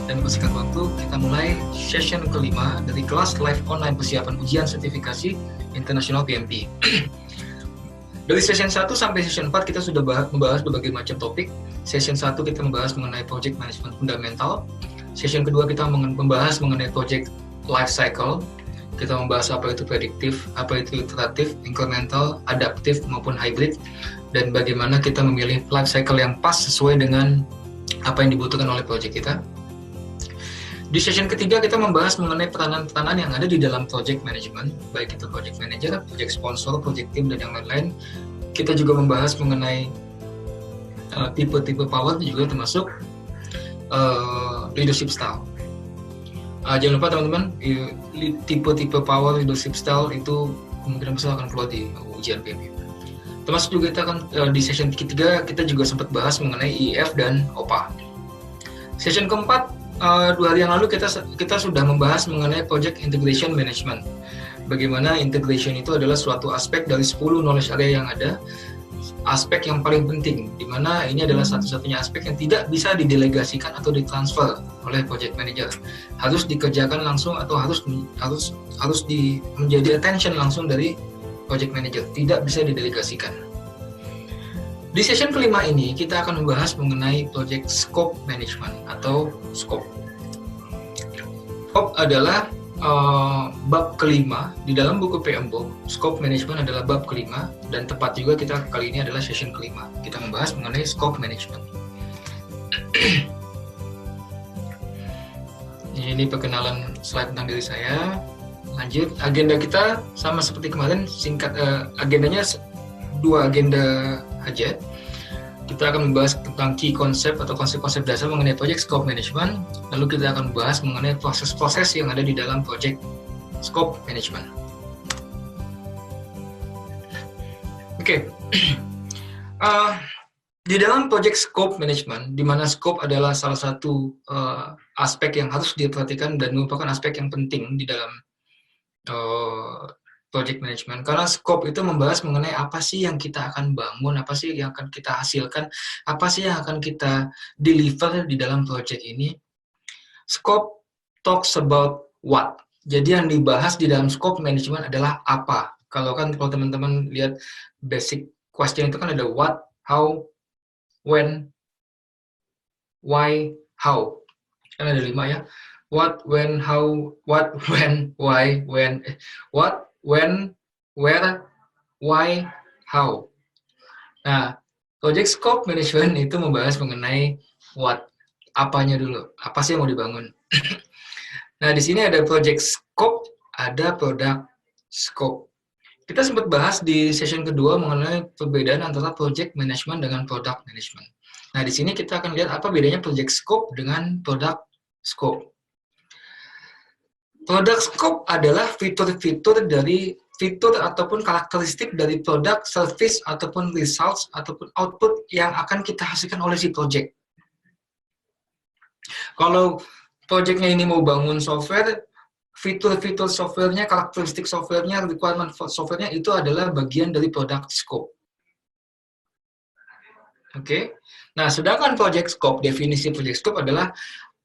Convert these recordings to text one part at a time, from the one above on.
Dan bersingkat waktu, kita mulai session kelima dari kelas live online persiapan ujian sertifikasi internasional PMP. Dari session 1 sampai session 4 kita sudah membahas berbagai macam topik. Session 1 kita membahas mengenai project management fundamental. Session kedua kita membahas mengenai project life cycle. Kita membahas apa itu prediktif, apa itu iteratif, incremental, adaptif maupun hybrid, dan bagaimana kita memilih life cycle yang pas sesuai dengan apa yang dibutuhkan oleh project kita. Di session ketiga kita membahas mengenai peranan-peranan yang ada di dalam project management, baik itu project manager, project sponsor, project team, dan yang lain-lain. Kita juga membahas mengenai tipe-tipe power, juga termasuk leadership style. Jangan lupa teman-teman, tipe-tipe power leadership style itu kemungkinan besar akan keluar di ujian PMP. Termasuk juga kita akan di session ketiga kita juga sempat bahas mengenai IEF dan OPA. Session keempat, 2 hari yang lalu kita sudah membahas mengenai project integration management. Bagaimana integration itu adalah suatu aspek dari 10 knowledge area yang ada, aspek yang paling penting, di mana ini adalah satu-satunya aspek yang tidak bisa didelegasikan atau ditransfer oleh project manager. Harus dikerjakan langsung atau harus menjadi attention langsung dari project manager, tidak bisa didelegasikan. Di session kelima ini, kita akan membahas mengenai project scope management atau scope. Scope adalah bab kelima di dalam buku PMBOK. Scope management adalah bab kelima, dan tepat juga kita kali ini adalah session kelima. Kita membahas mengenai scope management. Ini perkenalan slide tentang diri saya. Lanjut, agenda kita sama seperti kemarin, singkat agendanya 2 agenda aja. Kita akan membahas tentang key konsep atau konsep-konsep dasar mengenai project scope management. Lalu kita akan membahas mengenai proses-proses yang ada di dalam project scope management. Oke. Di dalam project scope management, di mana scope adalah salah satu aspek yang harus diperhatikan dan merupakan aspek yang penting di dalam project management, karena scope itu membahas mengenai apa sih yang kita akan bangun, apa sih yang akan kita hasilkan, apa sih yang akan kita deliver di dalam project ini. Scope talks about what. Jadi yang dibahas di dalam scope management adalah apa. Kalau teman-teman lihat basic question itu kan ada what, how, when, why, how. Kan ada 5 ya. What, when, how, what, when, why, when, what, when, where, why, how. Nah, project scope management itu membahas mengenai what, apanya dulu, apa sih yang mau dibangun. Nah, di sini ada project scope, ada product scope. Kita sempat bahas di session kedua mengenai perbedaan antara project management dengan product management. Nah, di sini kita akan lihat apa bedanya project scope dengan product scope. Product scope adalah fitur ataupun karakteristik dari produk, service, ataupun results, ataupun output yang akan kita hasilkan oleh si project. Kalau projectnya ini mau bangun software, fitur-fitur softwarenya, karakteristik softwarenya, requirement softwarenya itu adalah bagian dari product scope. Oke. Nah, sedangkan project scope, definisi project scope adalah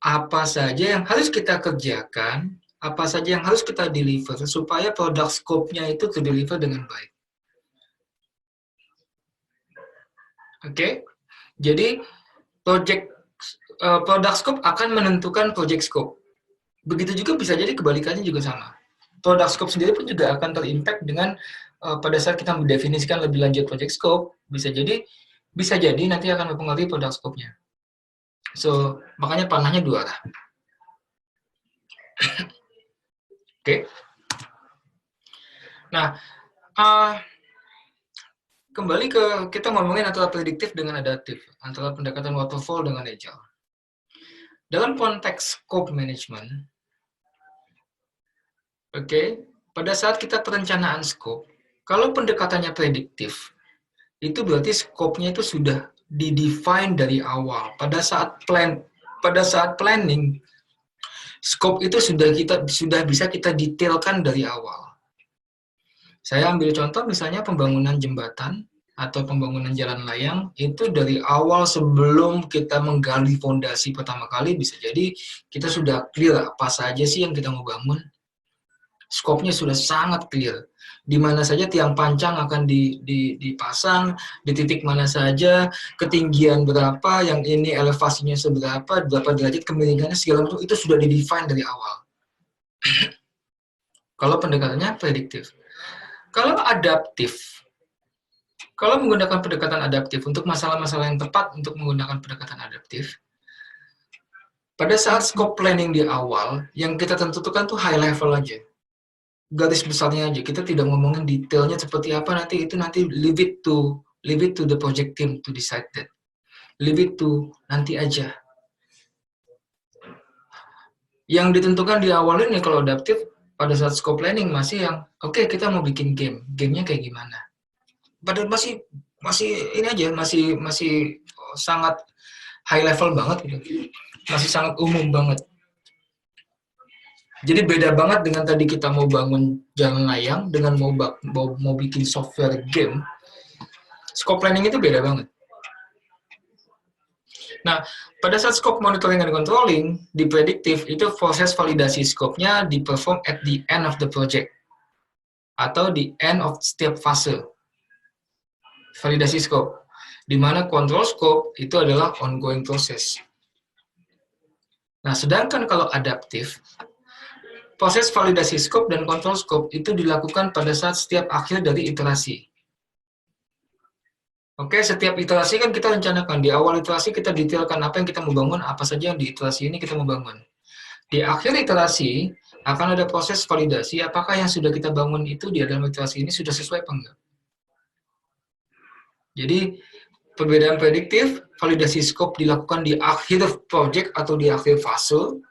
apa saja yang harus kita kerjakan, apa saja yang harus kita deliver supaya produk scope-nya itu terdeliver dengan baik. Oke, jadi product scope akan menentukan project scope. Begitu juga bisa jadi kebalikannya juga sama. Product scope sendiri pun juga akan terimpact dengan pada saat kita mendefinisikan lebih lanjut project scope, bisa jadi nanti akan mempengaruhi product scope-nya. So, makanya panahnya 2 arah. Oke. Nah, kembali ke kita ngomongin antara prediktif dengan adaptif, antara pendekatan waterfall dengan agile. Dalam konteks scope management, pada saat kita perencanaan scope, kalau pendekatannya prediktif, itu berarti scope-nya itu sudah didefine dari awal. Pada saat planning, scope itu sudah bisa kita detailkan dari awal. Saya ambil contoh misalnya pembangunan jembatan. atau pembangunan jalan layang itu dari awal sebelum kita menggali fondasi pertama kali bisa jadi kita sudah clear apa saja sih yang kita mau bangun. Skopnya sudah sangat clear. Di mana saja tiang pancang akan dipasang, di titik mana saja, ketinggian berapa, yang ini elevasinya seberapa, berapa derajat kemiringannya segala macam itu sudah di-define dari awal. Kalau pendekatannya prediktif. Kalau adaptif, kalau menggunakan pendekatan adaptif untuk masalah-masalah yang tepat untuk menggunakan pendekatan adaptif, pada saat scope planning di awal, yang kita tentukan tuh high level aja. Garis besarnya aja, kita tidak ngomongin detailnya seperti apa nanti, itu nanti leave it to the project team to decide that. Leave it to nanti aja. Yang ditentukan di awal ini kalau adaptif, pada saat scope planning masih yang, oke, kita mau bikin game, gamenya kayak gimana? Padahal masih ini aja, masih sangat high level banget gitu. Masih sangat umum banget. Jadi beda banget dengan tadi kita mau bangun jalan layang dengan mau bikin software game. Scope planning itu beda banget. Nah, pada saat scope monitoring and controlling di prediktif itu proses validasi scope-nya di-perform at the end of the project atau di end of setiap fase. Validasi scope, di mana control scope itu adalah ongoing proses. Nah, sedangkan kalau adaptif, proses validasi scope dan control scope itu dilakukan pada saat setiap akhir dari iterasi. Oke, setiap iterasi kan kita rencanakan. Di awal iterasi kita detailkan apa yang kita mau bangun, apa saja yang di iterasi ini kita mau bangun. Di akhir iterasi akan ada proses validasi, apakah yang sudah kita bangun itu di dalam iterasi ini sudah sesuai apa enggak. Jadi, perbedaan prediktif, validasi scope dilakukan di akhir project atau di akhir fase,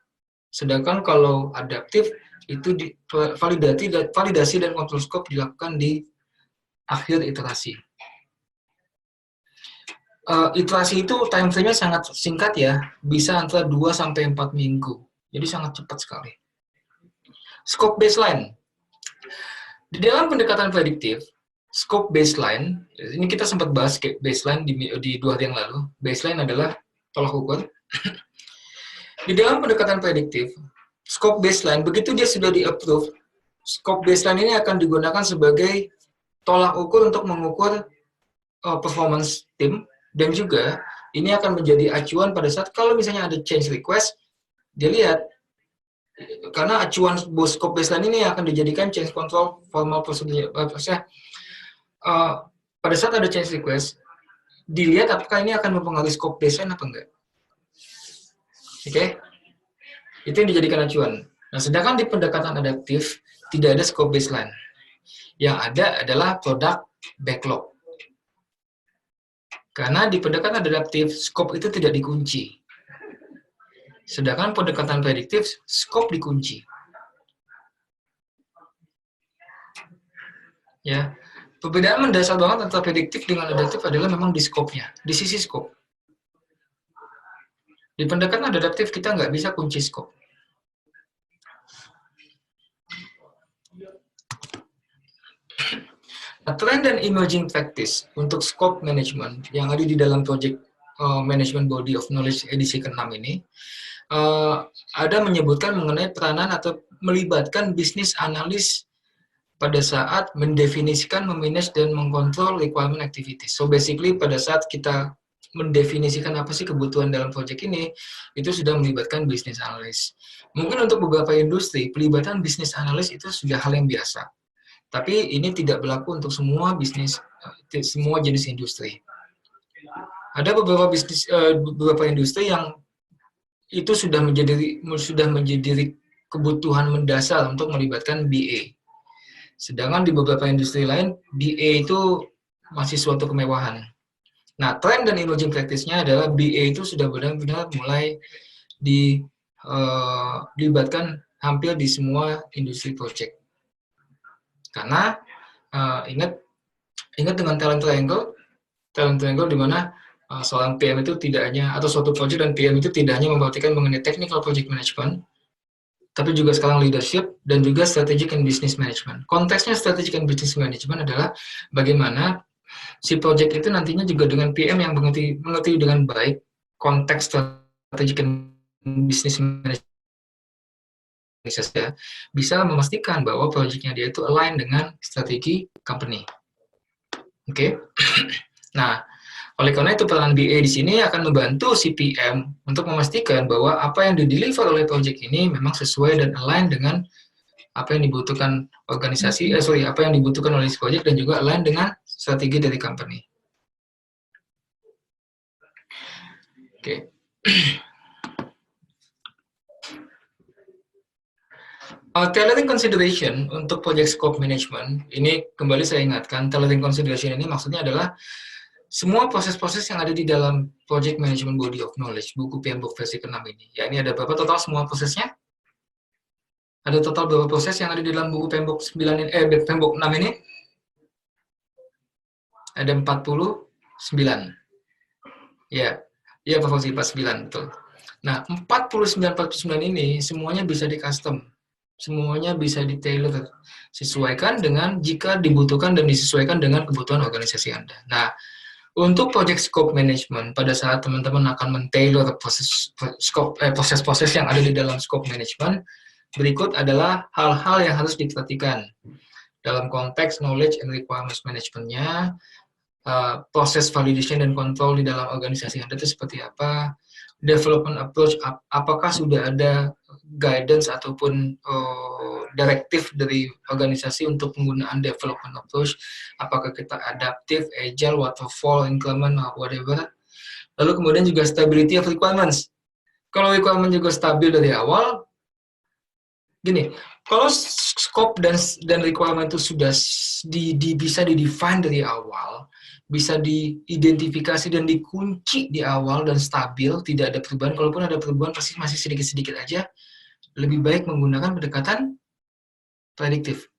sedangkan kalau adaptif, itu validasi dan kontrol scope dilakukan di akhir iterasi. Iterasi itu time frame-nya sangat singkat ya, bisa antara 2-4 minggu. Jadi sangat cepat sekali. Scope baseline. Di dalam pendekatan prediktif, scope baseline, ini kita sempat bahas baseline di 2 hari yang lalu. Baseline adalah tolak ukur. Di dalam pendekatan prediktif, scope baseline, begitu dia sudah di-approve, scope baseline ini akan digunakan sebagai tolak ukur untuk mengukur performance tim, dan juga ini akan menjadi acuan pada saat kalau misalnya ada change request, dia lihat, karena acuan scope baseline ini akan dijadikan change control formal procedure. Pada saat ada change request, dilihat apakah ini akan mempengaruhi scope baseline apa enggak. Oke? Itu yang dijadikan acuan. Nah, sedangkan di pendekatan adaptif, tidak ada scope baseline. Yang ada adalah product backlog. Karena di pendekatan adaptif, scope itu tidak dikunci. Sedangkan pendekatan prediktif, scope dikunci. Ya, perbedaan mendasar banget antara prediktif dengan adaptif adalah memang di scope-nya, di sisi scope. Di pendekatan adaptif kita nggak bisa kunci scope. Nah, trend dan emerging practice untuk scope management yang ada di dalam project management body of knowledge edisi ke-6 ini ada menyebutkan mengenai peranan atau melibatkan bisnis analis pada saat mendefinisikan, memanage, dan mengkontrol requirement activities. So basically pada saat kita mendefinisikan apa sih kebutuhan dalam proyek ini, itu sudah melibatkan bisnis analis. Mungkin untuk beberapa industri, pelibatan bisnis analis itu sudah hal yang biasa. Tapi ini tidak berlaku untuk semua bisnis, semua jenis industri. Ada beberapa industri yang itu sudah menjadi kebutuhan mendasar untuk melibatkan BA. Sedangkan di beberapa industri lain, BA itu masih suatu kemewahan. Nah, tren dan emerging practice-nya adalah BA itu sudah benar-benar mulai dilibatkan hampir di semua industri project. Karena ingat dengan talent triangle di mana seorang PM itu tidak hanya, atau suatu project dan PM itu tidak hanya memperhatikan mengenai technical project management, tapi juga sekarang leadership dan juga strategic and business management. Konteksnya strategic and business management adalah bagaimana Si project itu nantinya juga dengan PM yang mengerti dengan baik konteks strategi bisnis manajemen ya, bisa memastikan bahwa proyeknya dia itu align dengan strategi company. Oke. Nah, oleh karena itu peran BA di sini akan membantu si PM untuk memastikan bahwa apa yang dideliver oleh proyek ini memang sesuai dan align dengan apa yang dibutuhkan apa yang dibutuhkan oleh si proyek dan juga align dengan strategi dari company. Oke. Tailoring consideration untuk project scope management, ini kembali saya ingatkan, tailoring consideration ini maksudnya adalah semua proses-proses yang ada di dalam project management body of knowledge, buku PMBOK versi ke-6 ini. Ya, ini ada berapa total semua prosesnya? Ada total berapa proses yang ada di dalam buku PMBOK 9 PMBOK 6 ini? Ada 49. Ya, ya Pak Fauzi, 49, betul. Nah, 49 ini semuanya bisa di-custom. Semuanya bisa di-tailor, sesuaikan dengan jika dibutuhkan dan disesuaikan dengan kebutuhan organisasi Anda. Nah, untuk project scope management, pada saat teman-teman akan men-tailor proses-proses yang ada di dalam scope management, berikut adalah hal-hal yang harus diperhatikan dalam konteks knowledge and requirements management-nya, proses validation dan control di dalam organisasi Anda itu seperti apa, development approach, apakah sudah ada guidance ataupun direktif dari organisasi untuk penggunaan development approach, apakah kita adaptive, agile, waterfall, increment, whatever. Lalu kemudian juga stability of requirements. Kalau requirement juga stabil dari awal, gini, kalau scope dan requirement itu sudah bisa didefine dari awal, bisa diidentifikasi dan dikunci di awal dan stabil, tidak ada perubahan. Kalaupun ada perubahan pasti masih sedikit-sedikit aja. Lebih baik menggunakan pendekatan prediktif.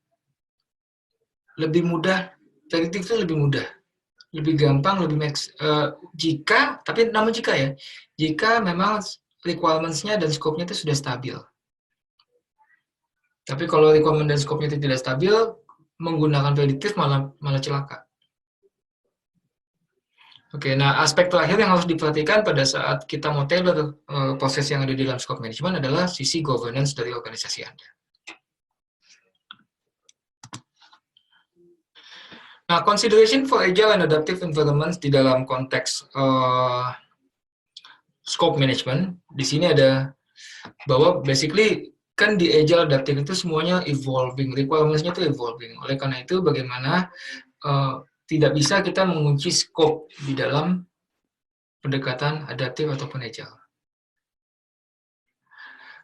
Lebih mudah, prediktif itu lebih mudah, lebih gampang, lebih namun jika memang requirements-nya dan scope-nya itu sudah stabil. Tapi kalau requirement dan scope-nya itu tidak stabil, menggunakan prediktif malah celaka. Oke, nah aspek terakhir yang harus diperhatikan pada saat kita mau tailor proses yang ada di dalam scope management adalah sisi governance dari organisasi Anda. Nah, consideration for agile and adaptive environments di dalam konteks scope management, di sini ada bahwa basically kan di agile adaptive itu semuanya evolving, requirements-nya itu evolving. Oleh karena itu bagaimana tidak bisa kita mengunci scope di dalam pendekatan adaptif ataupun agile.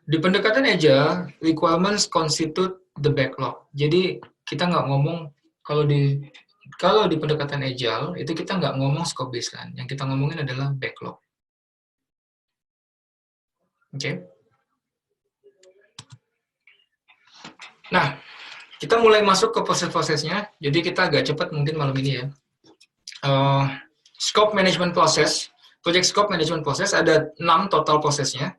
Di pendekatan agile, requirements constitute the backlog. Jadi kita nggak ngomong kalau di pendekatan agile itu kita nggak ngomong scope baseline. Yang kita ngomongin adalah backlog. Oke. Nah, kita mulai masuk ke proses-prosesnya. Jadi kita agak cepat mungkin malam ini ya. Scope management process, project scope management process ada 6 total prosesnya.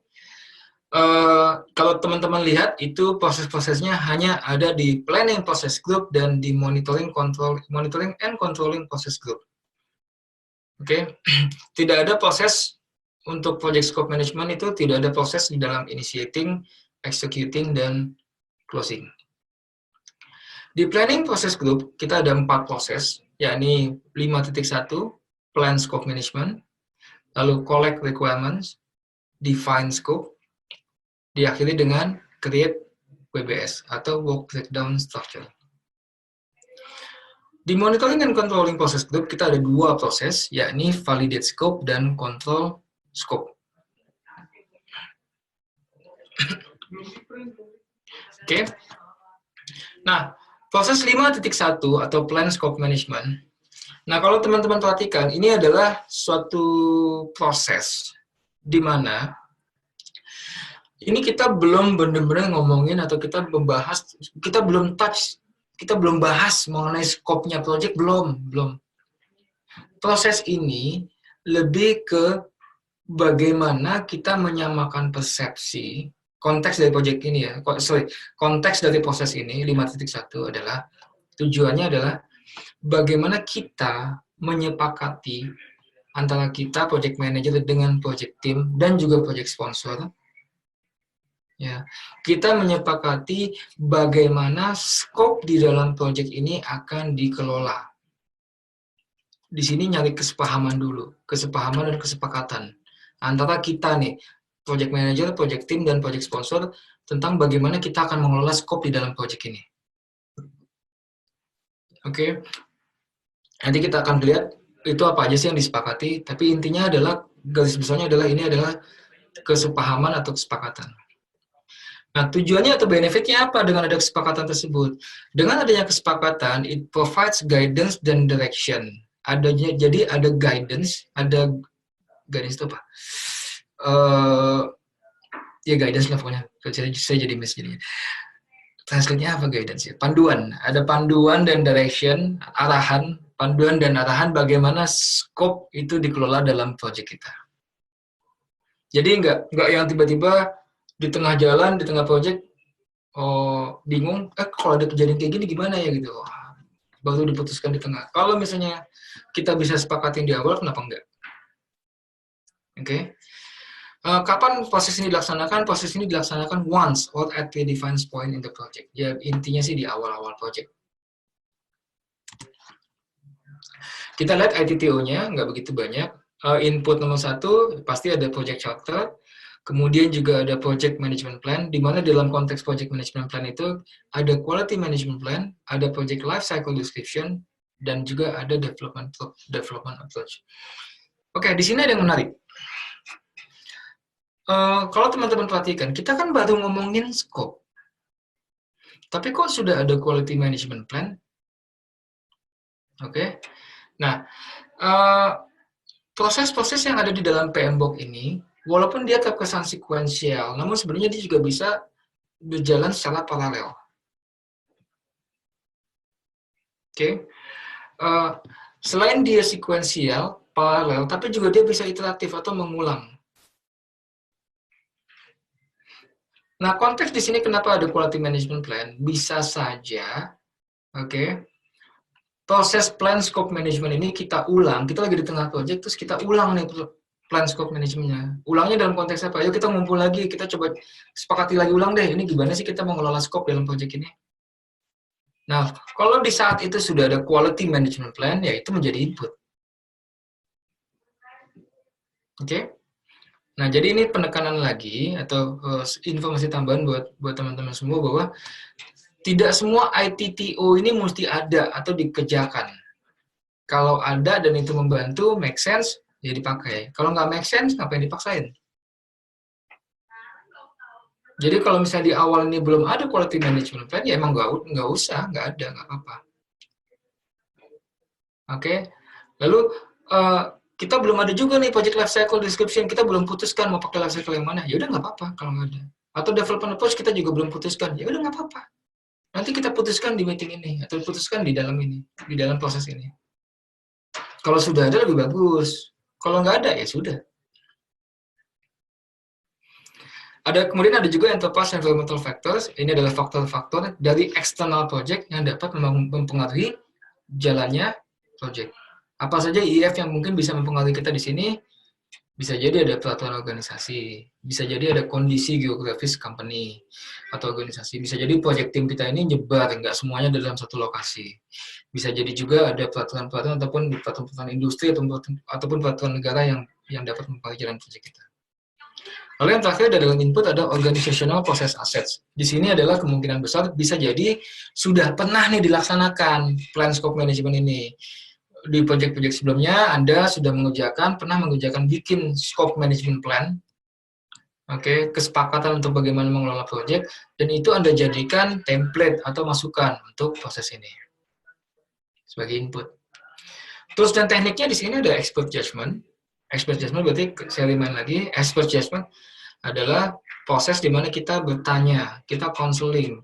Kalau teman-teman lihat itu proses-prosesnya hanya ada di planning process group dan di monitoring and controlling process group. Oke. Tidak ada proses untuk project scope management itu tidak ada proses di dalam initiating, executing dan closing. Di planning process group, kita ada 4 proses, yakni 5.1, plan scope management, lalu collect requirements, define scope, diakhiri dengan create WBS atau work breakdown structure. Di monitoring and controlling process group, kita ada 2 proses, yakni validate scope dan control scope. Oke. Nah, proses 5.1 atau plan scope management. Nah, kalau teman-teman perhatikan, ini adalah suatu proses di mana ini kita belum benar-benar ngomongin atau kita belum bahas mengenai scope-nya project, belum. Proses ini lebih ke bagaimana kita menyamakan persepsi. Konteks dari project ini ya, konteks dari proses ini 5.1 adalah tujuannya adalah bagaimana kita menyepakati antara kita project manager dengan project team dan juga project sponsor. Ya, kita menyepakati bagaimana skop di dalam project ini akan dikelola. Di sini nyari kesepahaman dulu, kesepahaman dan kesepakatan antara kita nih, project manager, project team, dan project sponsor tentang bagaimana kita akan mengelola skop di dalam project ini. Oke, nanti kita akan lihat itu apa aja sih yang disepakati, tapi intinya adalah, garis besarnya adalah ini adalah kesepahaman atau kesepakatan. Nah, tujuannya atau benefitnya apa dengan ada kesepakatan tersebut? Dengan adanya kesepakatan, it provides guidance dan direction. Jadi ada guidance itu apa? Ya guidance lah pokoknya. Saya jadi miss jadinya. Translate-nya apa guidance ya? Panduan. Ada panduan dan direction, arahan, panduan dan arahan bagaimana scope itu dikelola dalam project kita. Jadi nggak yang tiba-tiba di tengah jalan, di tengah project, bingung, kalau ada kejadian kayak gini gimana ya gitu. Baru diputuskan di tengah. Kalau misalnya kita bisa sepakatin di awal, kenapa enggak? Oke. Kapan proses ini dilaksanakan? Proses ini dilaksanakan once or at the defined point in the project. Ya, intinya sih di awal-awal project. Kita lihat ITTO-nya, nggak begitu banyak. Input nomor 1, pasti ada project charter. Kemudian juga ada project management plan, di mana dalam konteks project management plan itu ada quality management plan, ada project life cycle description, dan juga ada development approach. Oke, di sini ada yang menarik. Kalau teman-teman perhatikan, kita kan baru ngomongin scope. Tapi kok sudah ada quality management plan? Oke. Nah, proses-proses yang ada di dalam PMBOK ini, walaupun dia terkesan sekuensial, namun sebenarnya dia juga bisa berjalan secara paralel. Oke. Selain dia sekuensial, paralel, tapi juga dia bisa iteratif atau mengulang. Nah, konteks di sini kenapa ada quality management plan? Bisa saja, oke, proses plan scope management ini kita ulang, kita lagi di tengah project, terus kita ulang nih plan scope manajemennya. Ulangnya dalam konteks apa? Ayo kita ngumpul lagi, kita coba sepakati lagi ulang deh, ini gimana sih kita mengelola scope dalam project ini. Nah, kalau di saat itu sudah ada quality management plan, ya itu menjadi input. Oke? Nah, jadi ini penekanan lagi, atau informasi tambahan buat teman-teman semua, bahwa tidak semua ITTO ini mesti ada atau dikerjakan. Kalau ada dan itu membantu, make sense, ya dipakai. Kalau nggak make sense, ngapain dipaksain? Jadi kalau misalnya di awal ini belum ada quality management plan, ya emang nggak usah, nggak ada, nggak apa-apa. Oke, lalu kita belum ada juga nih project life cycle description, kita belum putuskan mau pakai life cycle yang mana, ya udah nggak apa-apa kalau nggak ada. Atau development approach kita juga belum putuskan, ya udah nggak apa-apa. Nanti kita putuskan di meeting ini, atau putuskan di dalam ini, di dalam proses ini. Kalau sudah ada lebih bagus, kalau nggak ada ya sudah. Kemudian ada juga enterprise environmental factors. Ini adalah faktor-faktor dari external project yang dapat mempengaruhi jalannya project. Apa saja IF yang mungkin bisa mempengaruhi kita di sini? Bisa jadi ada peraturan organisasi, bisa jadi ada kondisi geografis company atau organisasi, bisa jadi project team kita ini nyebar, nggak semuanya dalam satu lokasi. Bisa jadi juga ada peraturan-peraturan ataupun peraturan industri ataupun peraturan negara yang dapat mempengaruhi jalan project kita. Lalu yang terakhir dalam input ada organizational process assets. Di sini adalah kemungkinan besar bisa jadi sudah pernah nih dilaksanakan plan scope management ini. Di project-project sebelumnya Anda sudah pernah mengerjakan bikin scope management plan. Oke, kesepakatan untuk bagaimana mengelola project, dan itu Anda jadikan template atau masukan untuk proses ini sebagai input. Tools dan tekniknya di sini ada expert judgment. Expert judgment berarti saya remind lagi, expert judgment adalah proses di mana kita bertanya, kita counseling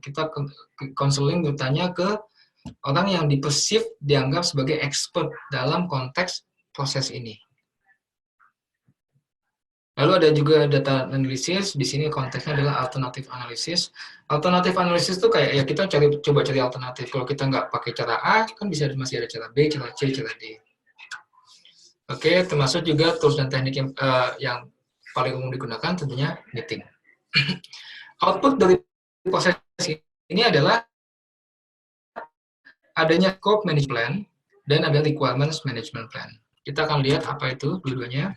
bertanya ke orang yang dianggap sebagai expert dalam konteks proses ini. Lalu ada juga data analysis. Di sini konteksnya adalah alternative analysis. Alternative analysis itu kayak ya kita coba cari alternatif. Kalau kita nggak pakai cara A, kan masih ada cara B, cara C, cara D. Oke, termasuk juga tools dan teknik yang paling umum digunakan tentunya meeting. Output dari proses ini adalah adanya scope management plan dan ada requirements management plan. Kita akan lihat apa itu dua-duanya.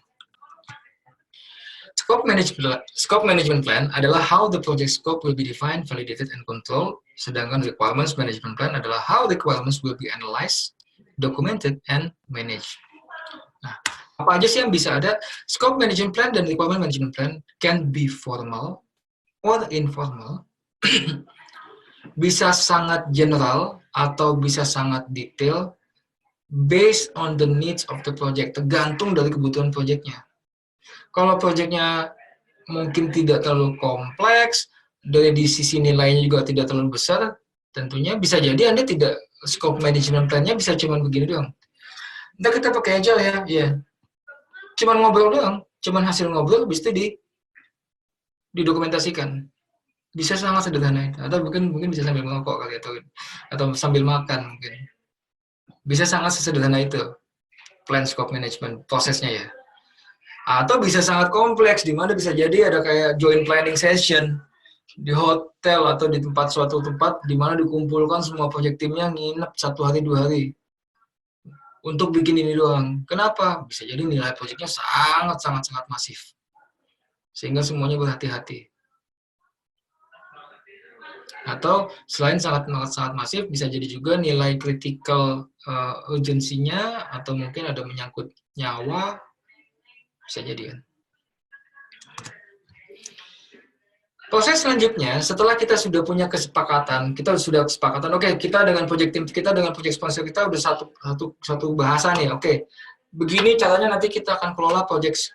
Scope management plan adalah how the project scope will be defined, validated, and controlled. Sedangkan requirements management plan adalah how requirements will be analyzed, documented, and managed. Nah, apa aja sih yang bisa ada? Scope management plan dan requirement management plan can be formal or informal. Bisa sangat general atau bisa sangat detail based on the needs of the project, tergantung dari kebutuhan projectnya. Kalau projectnya mungkin tidak terlalu kompleks, dari di sisi nilainya juga tidak terlalu besar, tentunya bisa jadi Anda tidak, scope management plan-nya bisa cuma begini doang. Ntar kita pakai aja ya. Cuman ngobrol doang, cuman hasil ngobrol, habis itu didokumentasikan. Bisa sangat sederhana itu, atau mungkin bisa sambil merokok kali, atau sambil makan mungkin. Bisa sangat sesederhana itu, plan scope management, prosesnya ya. Atau bisa sangat kompleks, di mana bisa jadi ada kayak joint planning session di hotel atau di suatu tempat di mana dikumpulkan semua project timnya nginep 1 hari 2 hari untuk bikin ini doang. Kenapa? Bisa jadi nilai projectnya sangat masif, sehingga semuanya berhati-hati. Atau selain sangat masif, bisa jadi juga nilai critical urgensinya, atau mungkin ada menyangkut nyawa, bisa jadi kan. Proses selanjutnya, setelah kita sudah punya kesepakatan, oke, kita dengan project team kita, dengan project sponsor kita udah satu bahasa nih, oke. Begini caranya nanti kita akan kelola project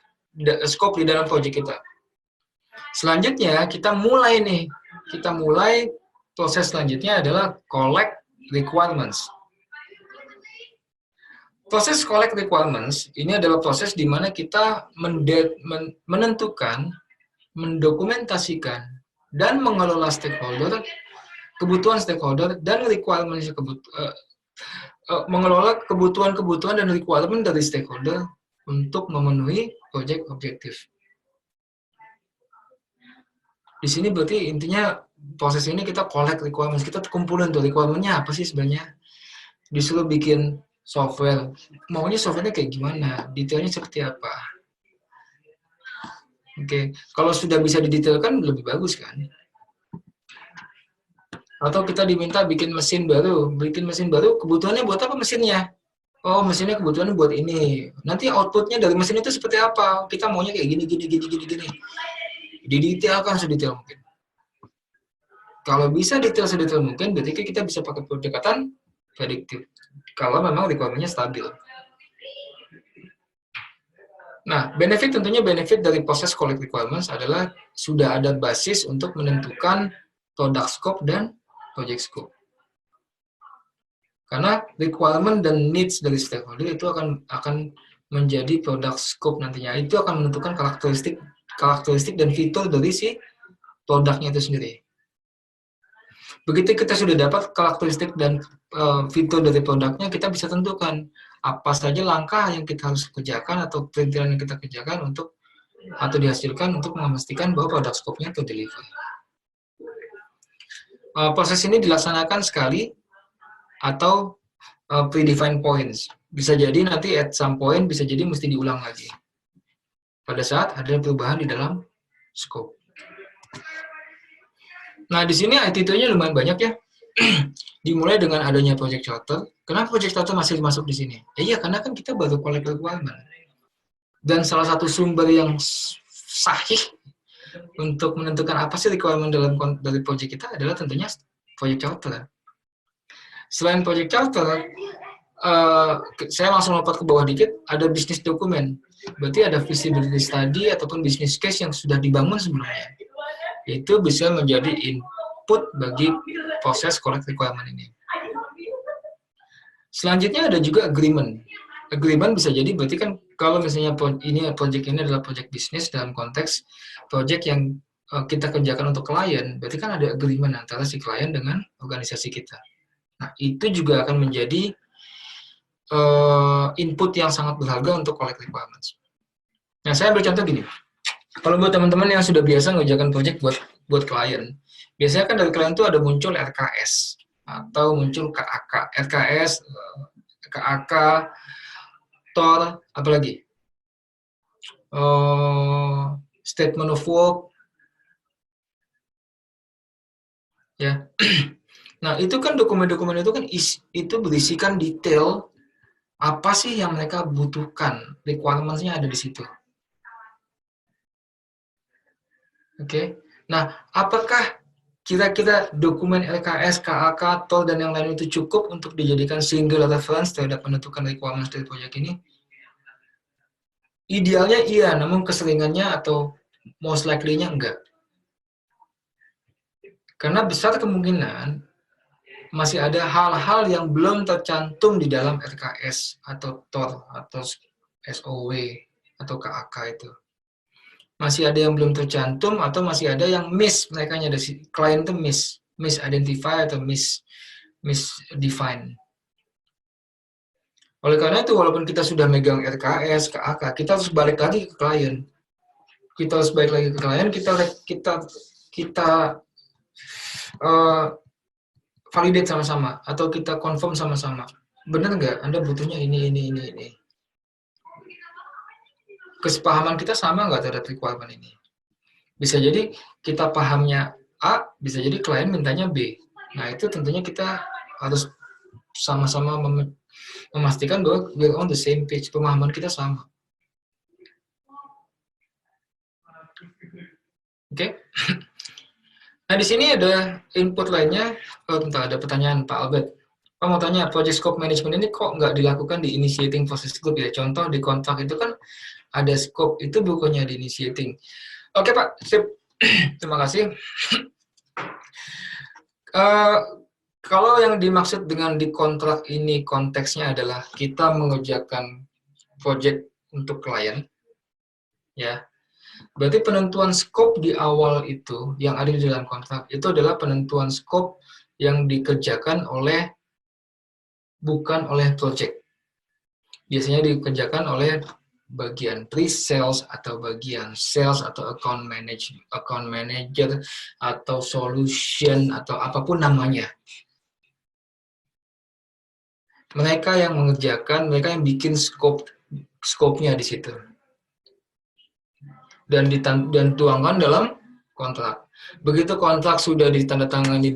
scope di dalam project kita. Selanjutnya, kita mulai proses selanjutnya adalah collect requirements. Proses collect requirements ini adalah proses di mana kita menentukan, mendokumentasikan, dan mengelola kebutuhan stakeholder, dan requirements mengelola kebutuhan dan requirement dari stakeholder untuk memenuhi project objektif. Di sini berarti intinya proses ini kita collect requirements, kita kumpulin tuh requirement-nya apa sih sebenarnya. Disuruh bikin software, maunya softwarenya kayak gimana, detailnya seperti apa. Oke, kalau sudah bisa didetailkan lebih bagus kan. Atau kita diminta bikin mesin baru, kebutuhannya buat apa mesinnya? Oh, mesinnya kebutuhannya buat ini. Nanti outputnya dari mesin itu seperti apa? Kita maunya kayak gini. Didetailkan sedetail mungkin. Kalau bisa detail sedetail mungkin, berarti kita bisa pakai pendekatan prediktif. Kalau memang requirement-nya stabil. Nah, benefit dari proses collect requirements adalah sudah ada basis untuk menentukan product scope dan project scope. Karena requirement dan needs dari stakeholder itu akan menjadi product scope nantinya. Itu akan menentukan karakteristik dan fitur dari si produknya itu sendiri. Begitu kita sudah dapat karakteristik dan fitur dari produknya, kita bisa tentukan apa saja langkah yang kita harus kerjakan atau perintilan yang kita kerjakan atau dihasilkan untuk memastikan bahwa produk scope-nya itu deliver. Proses ini dilaksanakan sekali atau predefined points. Bisa jadi nanti at some point, bisa jadi mesti diulang lagi pada saat ada perubahan di dalam scope. Nah, di sini attitude-nya lumayan banyak ya. Dimulai dengan adanya project charter. Kenapa project charter masih masuk di sini? Iya, karena kan kita baru collect requirement. Dan salah satu sumber yang sahih untuk menentukan apa sih requirement dari project kita adalah tentunya project charter. Selain project charter, saya langsung lompat ke bawah dikit, ada business document. Berarti ada feasibility study ataupun business case yang sudah dibangun sebelumnya. Itu bisa menjadi input bagi proses collect requirement ini. Selanjutnya ada juga agreement. Agreement bisa jadi berarti kan kalau misalnya project ini adalah project bisnis dalam konteks project yang kita kerjakan untuk klien, berarti kan ada agreement antara si klien dengan organisasi kita. Nah, itu juga akan menjadi input yang sangat berharga untuk collect requirements. Nah, saya ambil contoh gini. Kalau buat teman-teman yang sudah biasa ngerjakan project buat klien, biasanya kan dari klien itu ada muncul RKS atau muncul KAK, RKS, KAK, TOR, apalagi statement of work, ya. Nah, itu kan dokumen-dokumen itu kan itu berisikan detail apa sih yang mereka butuhkan, requirements-nya ada di situ. Oke. Nah, apakah kira-kira dokumen LKS, KAK, TOL, dan yang lain itu cukup untuk dijadikan single reference terhadap penentukan requirements dari proyek ini? Idealnya iya, namun keseringannya atau most likely-nya enggak. Karena besar kemungkinan masih ada hal-hal yang belum tercantum di dalam RKS atau TOR atau SOW atau KAK itu. Masih ada yang belum tercantum atau masih ada yang miss, mereka ada klien itu misidentified atau misdefine. Oleh karena itu, walaupun kita sudah megang RKS, KAK, kita harus balik lagi ke klien. Kita harus balik lagi ke klien, kita validate sama-sama atau kita confirm sama-sama. Benar nggak? Anda butuhnya ini. Kesepahaman kita sama nggak terhadap requirement ini? Bisa jadi kita pahamnya A, bisa jadi klien mintanya B. Nah, itu tentunya kita harus sama-sama memastikan bahwa we're on the same page, pemahaman kita sama. Oke? Nah, di sini ada input lainnya. Bentar, ada pertanyaan Pak Albert. Pak mau tanya, project scope management ini kok nggak dilakukan di initiating process group ya? Contoh di kontrak itu kan ada scope, itu bukannya di initiating. Oke Pak, sip. Terima kasih. Kalau yang dimaksud dengan di kontrak ini konteksnya adalah kita mengerjakan project untuk klien, ya. Berarti penentuan scope di awal itu yang ada di dalam kontrak itu adalah penentuan scope yang dikerjakan bukan oleh project. Biasanya dikerjakan oleh bagian pre-sales atau bagian sales atau account manager atau solution atau apapun namanya. Mereka yang mengerjakan, mereka yang bikin scope-nya di situ. Dan tuangkan dalam kontrak. Begitu kontrak sudah ditandatangani,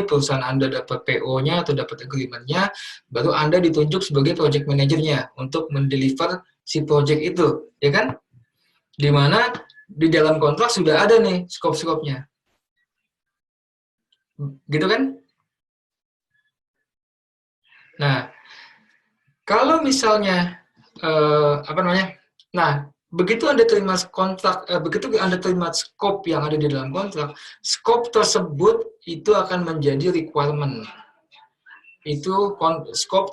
perusahaan Anda dapat PO-nya atau dapat agreement-nya, baru Anda ditunjuk sebagai project manager-nya untuk mendeliver si project itu, ya kan? Di mana di dalam kontrak sudah ada nih scope-nya. Gitu kan? Nah, kalau misalnya begitu Anda terima kontrak, begitu Anda terima scope yang ada di dalam kontrak, scope tersebut itu akan menjadi requirement. Itu scope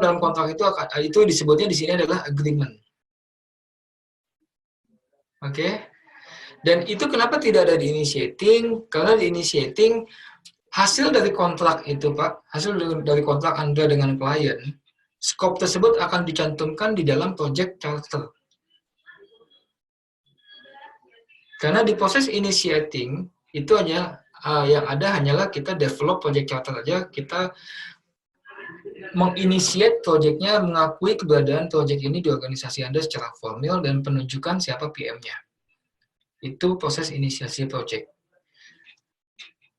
dalam kontrak itu disebutnya di sini adalah agreement. Oke. Dan itu kenapa tidak ada di initiating? Karena di initiating hasil dari kontrak itu, Pak, hasil dari kontrak Anda dengan klien, scope tersebut akan dicantumkan di dalam project charter. Karena di proses initiating itu hanya yang ada hanyalah kita develop project charter aja, kita menginitiate projectnya, mengakui keberadaan project ini di organisasi Anda secara formal dan penunjukan siapa PM-nya. Itu proses inisiasi project.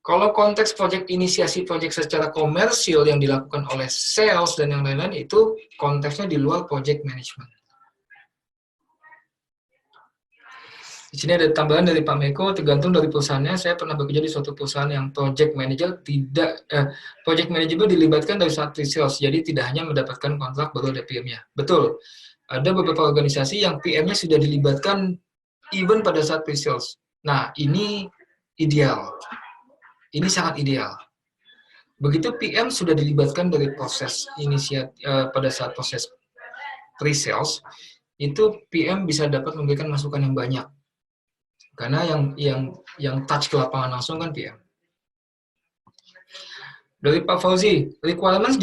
Kalau konteks inisiasi project secara komersil yang dilakukan oleh sales dan yang lain-lain, itu konteksnya di luar project management. Di sini ada tambahan dari Pak Meko, tergantung dari perusahaannya. Saya pernah bekerja di suatu perusahaan yang project manager project manager dilibatkan dari saat pre-sales, jadi tidak hanya mendapatkan kontrak baru ada PM-nya. Betul. Ada beberapa organisasi yang PM-nya sudah dilibatkan even pada saat pre-sales. Nah, ini ideal. Ini sangat ideal. Begitu PM sudah dilibatkan dari proses pada saat proses pre-sales, itu PM bisa dapat memberikan masukan yang banyak. Karena yang touch ke lapangan langsung kan PM. Dari Pak Fauzi, requirements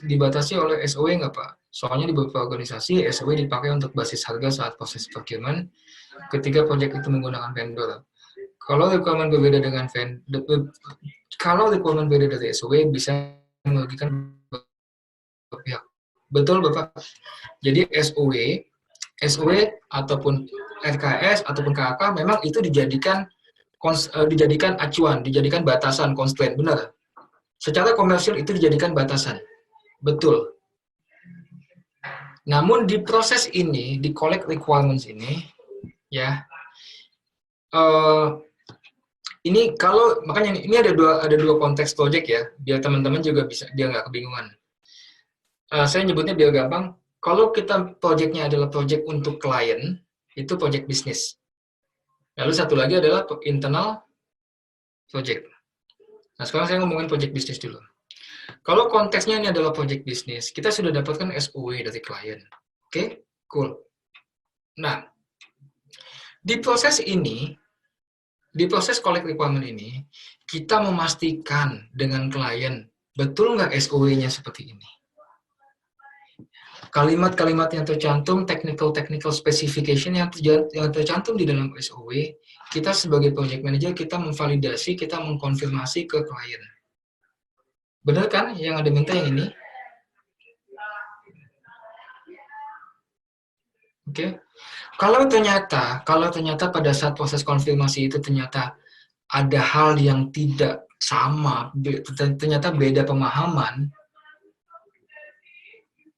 dibatasi oleh SOW nggak Pak? Soalnya di beberapa organisasi, SOW dipakai untuk basis harga saat proses procurement ketika proyek itu menggunakan vendor. Kalau requirement berbeda dengan kalau requirement beda dari SOW bisa merugikan pihak. Betul Bapak. Jadi SOW ataupun RKS ataupun KAK memang itu dijadikan acuan, dijadikan batasan, constraint, benar. Secara komersial itu dijadikan batasan. Betul. Namun di proses ini, di collect requirements ini, ya, ini kalau makanya ini ada dua konteks project ya, biar teman-teman juga bisa dia nggak kebingungan. Saya nyebutnya biar gampang. Kalau kita projectnya adalah project untuk klien, itu project bisnis. Lalu satu lagi adalah internal project. Nah sekarang saya ngomongin project bisnis dulu. Kalau konteksnya ini adalah project bisnis, kita sudah dapatkan SOW dari klien. Oke, cool. Nah, di proses collect requirement ini, kita memastikan dengan klien, betul nggak SOW-nya seperti ini? Kalimat-kalimat yang tercantum, technical specification yang tercantum di dalam SOW, kita sebagai project manager, kita memvalidasi, kita mengkonfirmasi ke klien. Benar kan yang ada minta yang ini? Oke. Kalau ternyata pada saat proses konfirmasi itu ternyata ada hal yang tidak sama, ternyata beda pemahaman,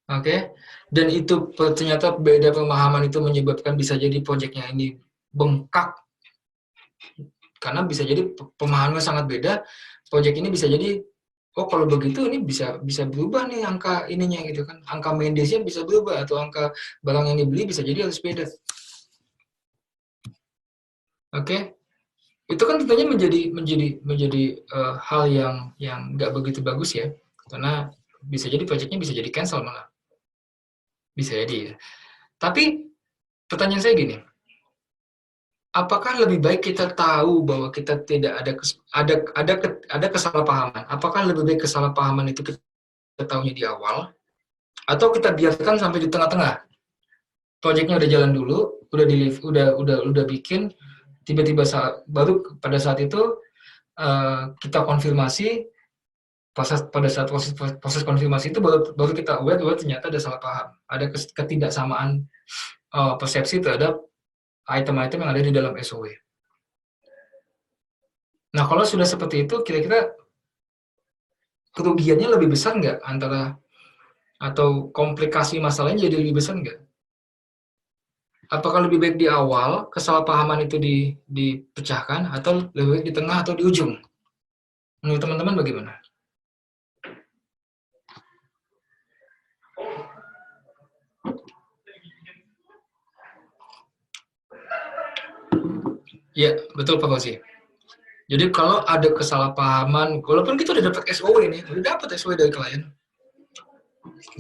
oke, dan itu ternyata beda pemahaman itu menyebabkan bisa jadi proyeknya ini bengkak, karena bisa jadi pemahamannya sangat beda, proyek ini bisa jadi oh kalau begitu ini bisa berubah nih angka ininya gitu kan, angka mendesnya bisa berubah atau angka barang yang dibeli bisa jadi harus beda. Oke, itu kan tentunya menjadi hal yang nggak begitu bagus ya, karena bisa jadi proyeknya bisa jadi cancel malah, bisa jadi ya. Tapi pertanyaan saya gini, apakah lebih baik kita tahu bahwa kita tidak ada kesalahpahaman? Apakah lebih baik kesalahpahaman itu kita tahunya di awal, atau kita biarkan sampai di tengah-tengah? Proyeknya udah jalan dulu, udah bikin, tiba-tiba baru pada saat itu kita konfirmasi, pada saat proses konfirmasi itu baru kita aware ternyata ada salah paham, ada ketidaksamaan persepsi terhadap item-item yang ada di dalam SOW. Nah, kalau sudah seperti itu, kira-kira kerugiannya lebih besar nggak atau komplikasi masalahnya jadi lebih besar nggak? Apakah lebih baik di awal kesalahpahaman itu dipecahkan, atau lebih baik di tengah atau di ujung? Menurut teman-teman bagaimana? Ya, betul Pak Fauzi. Jadi kalau ada kesalahpahaman, walaupun kita udah dapat SOW ini, udah dapat SOW dari klien,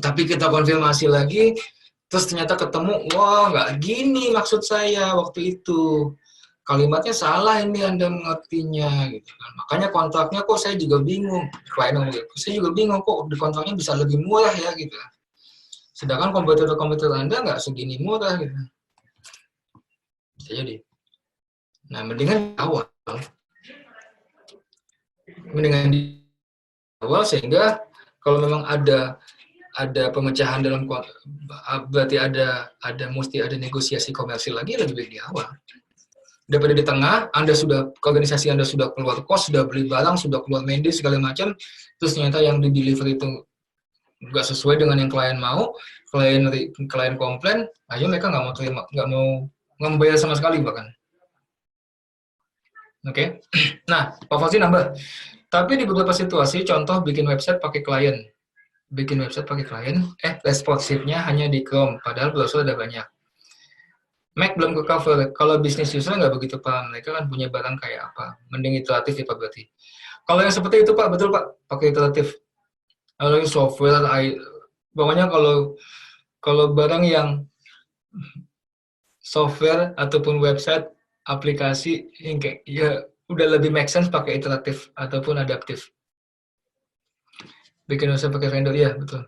tapi kita konfirmasi lagi, terus ternyata ketemu, wah nggak gini maksud saya waktu itu, kalimatnya salah ini Anda mengertinya, gitu kan. Makanya kontraknya kok saya juga bingung, klien ngomong gitu, saya juga bingung kok di kontraknya bisa lebih murah ya gitu. Sedangkan kompetitor Anda nggak segini murah gitu. Bisa jadi. Nah, mendingan di awal sehingga kalau memang ada pemecahan dalam, berarti mesti ada negosiasi komersil lagi, lebih baik di awal daripada di tengah. Organisasi Anda sudah keluar kos, sudah beli barang, sudah keluar mendes segala macam, terus ternyata yang di deliver itu nggak sesuai dengan yang klien mau, klien komplain, aja mereka nggak mau membayar sama sekali bahkan. Oke. Nah, Pak Fauzi nambah. Tapi di beberapa situasi, contoh bikin website pakai klien, responsifnya hanya di Chrome, padahal browser ada banyak. Mac belum ke cover. Kalau bisnis user nggak begitu paham, mereka kan punya barang kayak apa. Mending iteratif ya Pak berarti. Kalau yang seperti itu Pak, betul Pak, pakai iteratif. Kalau software, pokoknya Kalau barang yang software ataupun website, aplikasi yang kayak ya udah lebih make sense pakai iteratif ataupun adaptif. Bikin usaha pakai vendor, ya betul.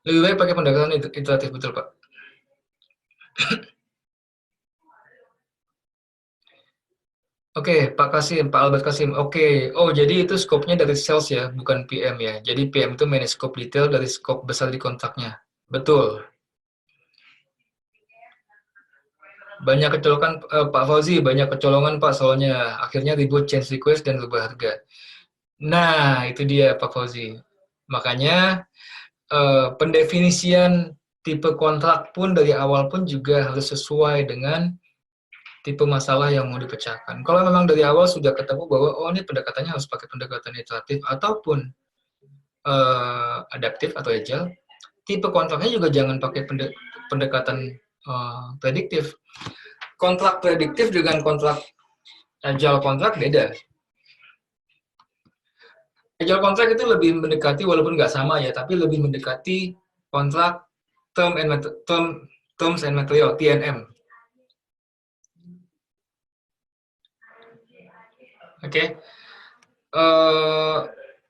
Lebih baik pakai pendekatan iteratif, betul Pak. Oke, Pak Kasim, Pak Albert Kasim. Oke, oh jadi itu skopnya dari sales ya, bukan PM ya. Jadi PM itu manage scope detail dari skop besar di kontraknya. Betul. Banyak kecolongan, Pak Fauzi, banyak kecolongan Pak soalnya. Akhirnya ribut change request dan rubah harga. Nah, itu dia Pak Fauzi. Makanya pendefinisian tipe kontrak pun dari awal pun juga harus sesuai dengan tipe masalah yang mau dipecahkan. Kalau memang dari awal sudah ketemu bahwa oh ini pendekatannya harus pakai pendekatan iteratif ataupun adaptif atau agile, tipe kontraknya juga jangan pakai pendekatan prediktif. Kontrak prediktif dengan kontrak agile kontrak beda. Agile kontrak itu lebih mendekati, walaupun nggak sama ya, tapi lebih mendekati kontrak terms and material (TNM). Oke.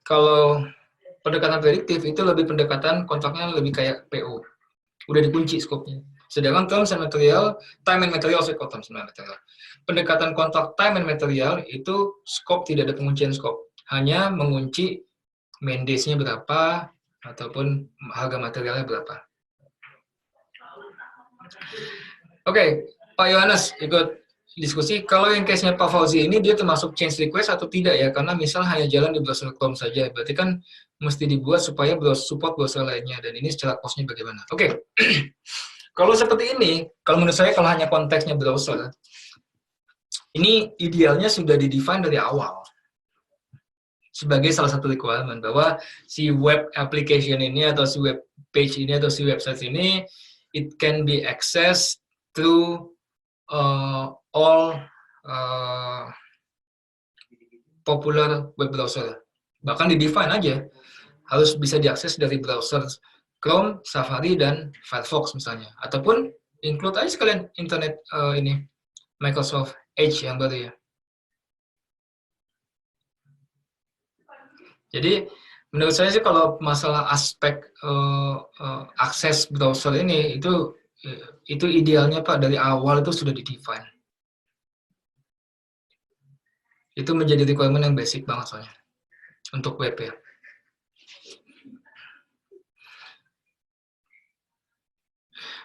Kalau pendekatan prediktif itu lebih pendekatan kontraknya lebih kayak PO. Udah dikunci skopnya. Sedangkan terms and material, time and material, terms and material. Pendekatan kontrak time and material itu skop tidak ada penguncian skop. Hanya mengunci main days-nya berapa ataupun harga materialnya berapa. Oke, Pak Yohanes ikut diskusi. Kalau yang case-nya Pak Fauzi ini dia termasuk change request atau tidak ya? Karena misal hanya jalan di browser Chrome saja, berarti kan mesti dibuat supaya support browser lainnya, dan ini secara cost-nya bagaimana? Oke. Kalau seperti ini, kalau menurut saya kalau hanya konteksnya browser, ini idealnya sudah di-define dari awal sebagai salah satu requirement bahwa si web application ini atau si web page ini atau si website ini it can be accessed through all popular web browser. Bahkan di-define aja harus bisa diakses dari browser Chrome, Safari, dan Firefox misalnya. Ataupun include aja sekalian internet ini Microsoft Edge yang baru ya. Jadi menurut saya sih kalau masalah aspek akses browser ini itu idealnya Pak dari awal itu sudah di-define. Itu menjadi requirement yang basic banget soalnya untuk web ya.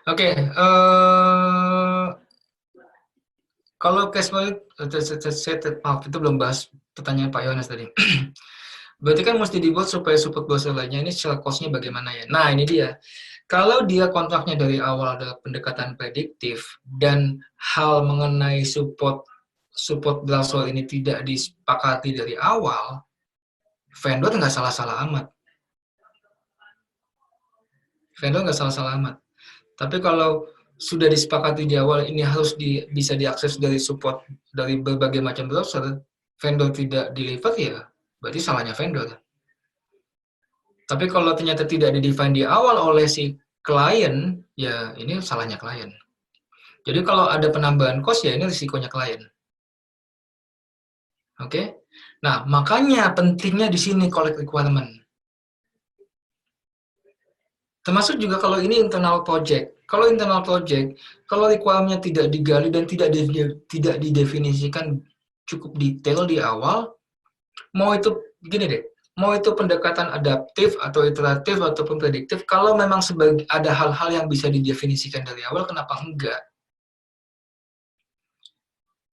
Oke, kalau case maaf itu belum bahas pertanyaan Pak Yohanes tadi. Berarti kan mesti dibuat supaya support browser lainnya, ini secara cost-nya bagaimana ya? Nah, ini dia. Kalau dia kontraknya dari awal adalah pendekatan prediktif dan hal mengenai support browser ini tidak disepakati dari awal, vendor nggak salah-salah amat. Vendor nggak salah-salah amat. Tapi kalau sudah disepakati di awal ini harus bisa diakses dari support dari berbagai macam browser, vendor tidak deliver ya berarti salahnya vendor. Tapi kalau ternyata tidak di-define di awal oleh si klien, ya ini salahnya klien. Jadi kalau ada penambahan cost ya ini risikonya klien. Oke? Nah, makanya pentingnya di sini collect requirement. Termasuk juga kalau ini internal project. Kalau internal project, kalau requirement-nya tidak digali dan tidak didefinisikan cukup detail di awal, mau itu gini deh, mau itu pendekatan adaptif atau iteratif ataupun prediktif, kalau memang ada hal-hal yang bisa didefinisikan dari awal, kenapa enggak?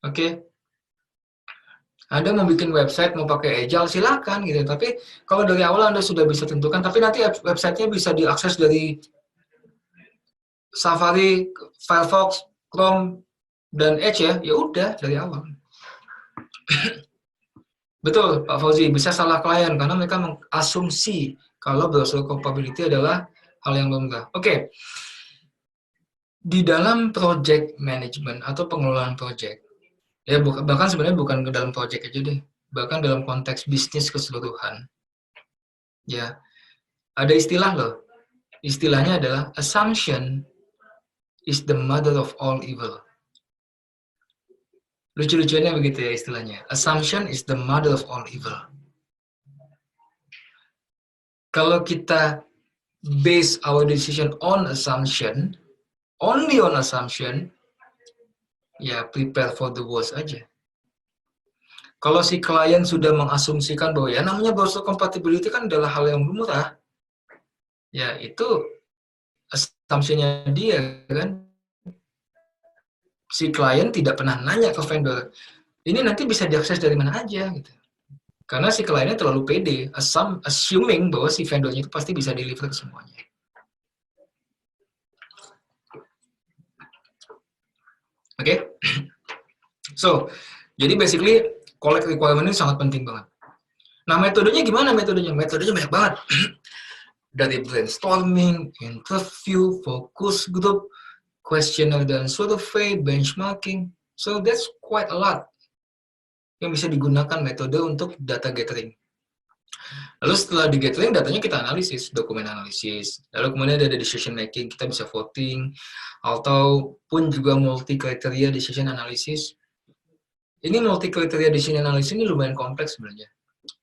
Oke? Anda mau bikin website, mau pakai Agile, silakan gitu. Tapi kalau dari awal Anda sudah bisa tentukan, tapi nanti websitenya bisa diakses dari Safari, Firefox, Chrome, dan Edge ya, ya udah dari awal. Betul, Pak Fauzi, bisa salah klien karena mereka mengasumsi kalau browser compatibility adalah hal yang lumrah. Oke. Di dalam project management atau pengelolaan project, ya bahkan sebenarnya bukan ke dalam project aja deh, bahkan dalam konteks bisnis keseluruhan. Ya, ada istilah loh. istilahnya adalah assumption is the mother of all evil. Lucu-lucunya begitu ya istilahnya. Assumption is the mother of all evil. Kalau kita base our decision on assumption, only on assumption, ya prepare for the worst aja. Kalau si klien sudah mengasumsikan bahwa ya namanya browser compatibility kan adalah hal yang lumrah, ya itu assumption-nya dia kan. Si klien tidak pernah nanya ke vendor, ini nanti bisa diakses dari mana aja gitu. Karena si kliennya terlalu pede, assuming bahwa si vendornya itu pasti bisa deliver ke semuanya. Oke? So, jadi basically collect requirement ini sangat penting banget. Nah, metodenya gimana metodenya? Metodenya banyak banget. Dari brainstorming, interview, focus group, questionnaire dan survey, benchmarking. So that's quite a lot yang bisa digunakan metode untuk data gathering. Lalu setelah di gathering, datanya kita analisis, dokumen analisis. Lalu kemudian ada decision making, kita bisa voting, ataupun juga multi criteria decision analysis. Ini multi criteria decision analysis ini lumayan kompleks sebenarnya.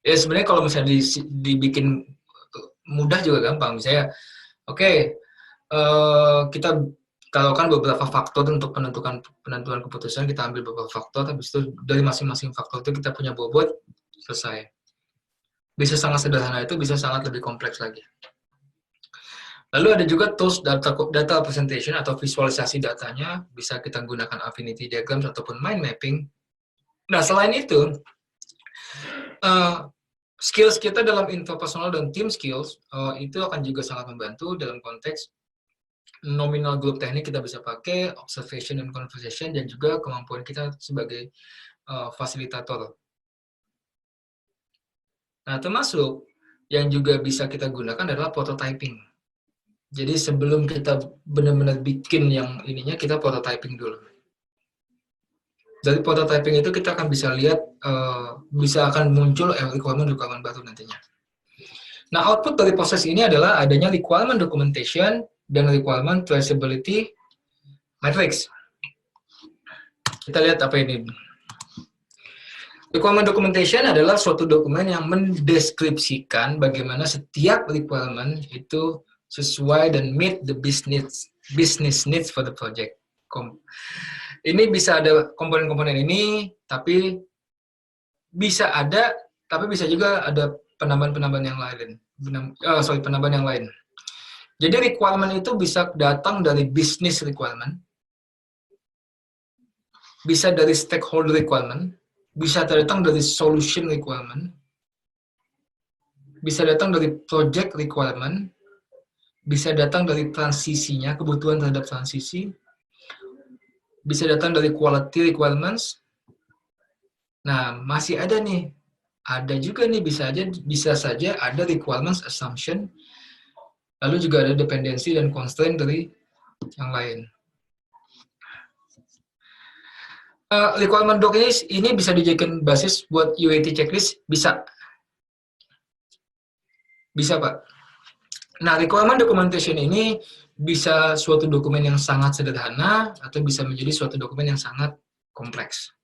Ya sebenarnya kalau misalnya dibikin mudah juga gampang. Misalnya, kita taruhkan beberapa faktor untuk penentuan keputusan, kita ambil beberapa faktor, habis itu dari masing-masing faktor itu kita punya bobot, selesai. Bisa sangat sederhana itu, bisa sangat lebih kompleks lagi. Lalu ada juga tools data presentation atau visualisasi datanya, bisa kita gunakan affinity diagram ataupun mind mapping. Nah, selain itu, skills kita dalam interpersonal dan team skills itu akan juga sangat membantu dalam konteks nominal group teknik kita bisa pakai, observation and conversation, dan juga kemampuan kita sebagai fasilitator. Nah, termasuk yang juga bisa kita gunakan adalah prototyping. Jadi sebelum kita benar-benar bikin yang ininya, kita prototyping dulu. Dari prototyping itu kita akan bisa lihat, bisa akan muncul requirement baru nantinya. Nah, output dari proses ini adalah adanya requirement documentation dan requirement traceability matrix. Kita lihat apa ini. Requirement documentation adalah suatu dokumen yang mendeskripsikan bagaimana setiap requirement itu sesuai dan meet the business needs for the project. Ini bisa ada komponen-komponen ini, tapi bisa juga ada penambahan-penambahan yang lain. Penambahan yang lain. Jadi requirement itu bisa datang dari business requirement, bisa dari stakeholder requirement, bisa datang dari solution requirement, bisa datang dari project requirement, bisa datang dari transisinya, kebutuhan terhadap transisi, bisa datang dari quality requirements. Nah, masih ada nih, bisa saja ada requirements assumption, lalu juga ada dependency dan constraint dari yang lain. Requirement doc ini bisa dijadikan basis buat UAT checklist, bisa Pak. Nah, requirement documentation ini bisa suatu dokumen yang sangat sederhana atau bisa menjadi suatu dokumen yang sangat kompleks.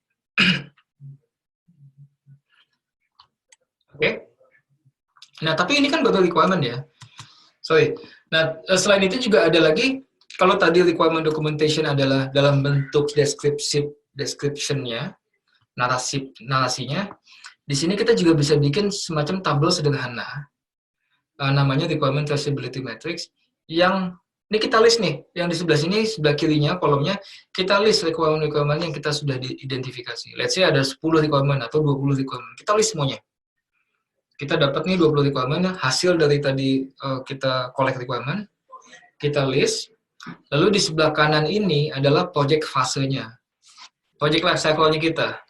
Oke. Nah, tapi ini kan baru requirement ya. Nah, selain itu juga ada lagi, kalau tadi requirement documentation adalah dalam bentuk description-nya, narasinya, di sini kita juga bisa bikin semacam tabel sederhana, namanya requirement traceability matrix, yang ini kita list nih, yang di sebelah sini, sebelah kirinya, kolomnya, kita list requirement yang kita sudah diidentifikasi. Let's say ada 10 requirement atau 20 requirement, kita list semuanya. Kita dapat nih 20 requirement, hasil dari tadi kita collect requirement, kita list, lalu di sebelah kanan ini adalah project fasenya, project life cycle-nya kita.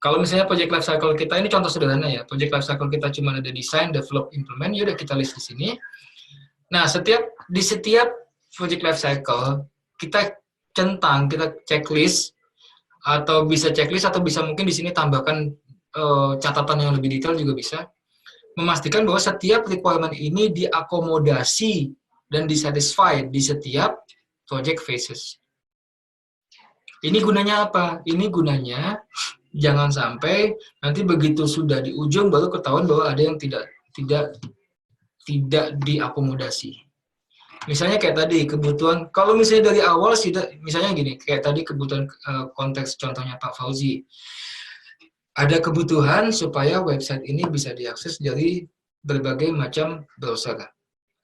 Kalau misalnya project life cycle kita, ini contoh sederhana ya, project life cycle kita cuma ada design, develop, implement, yaudah kita list di sini. Nah, di setiap project life cycle, kita checklist, atau bisa checklist, atau bisa mungkin di sini tambahkan catatan yang lebih detail juga bisa, memastikan bahwa setiap requirement ini diakomodasi dan disatisfied di setiap project phases. Ini gunanya apa? Ini gunanya jangan sampai nanti begitu sudah di ujung baru ketahuan bahwa ada yang tidak diakomodasi. Misalnya kayak tadi kebutuhan, kalau misalnya dari awal misalnya gini, kayak tadi kebutuhan konteks contohnya Pak Fauzi, ada kebutuhan supaya website ini bisa diakses dari berbagai macam browser.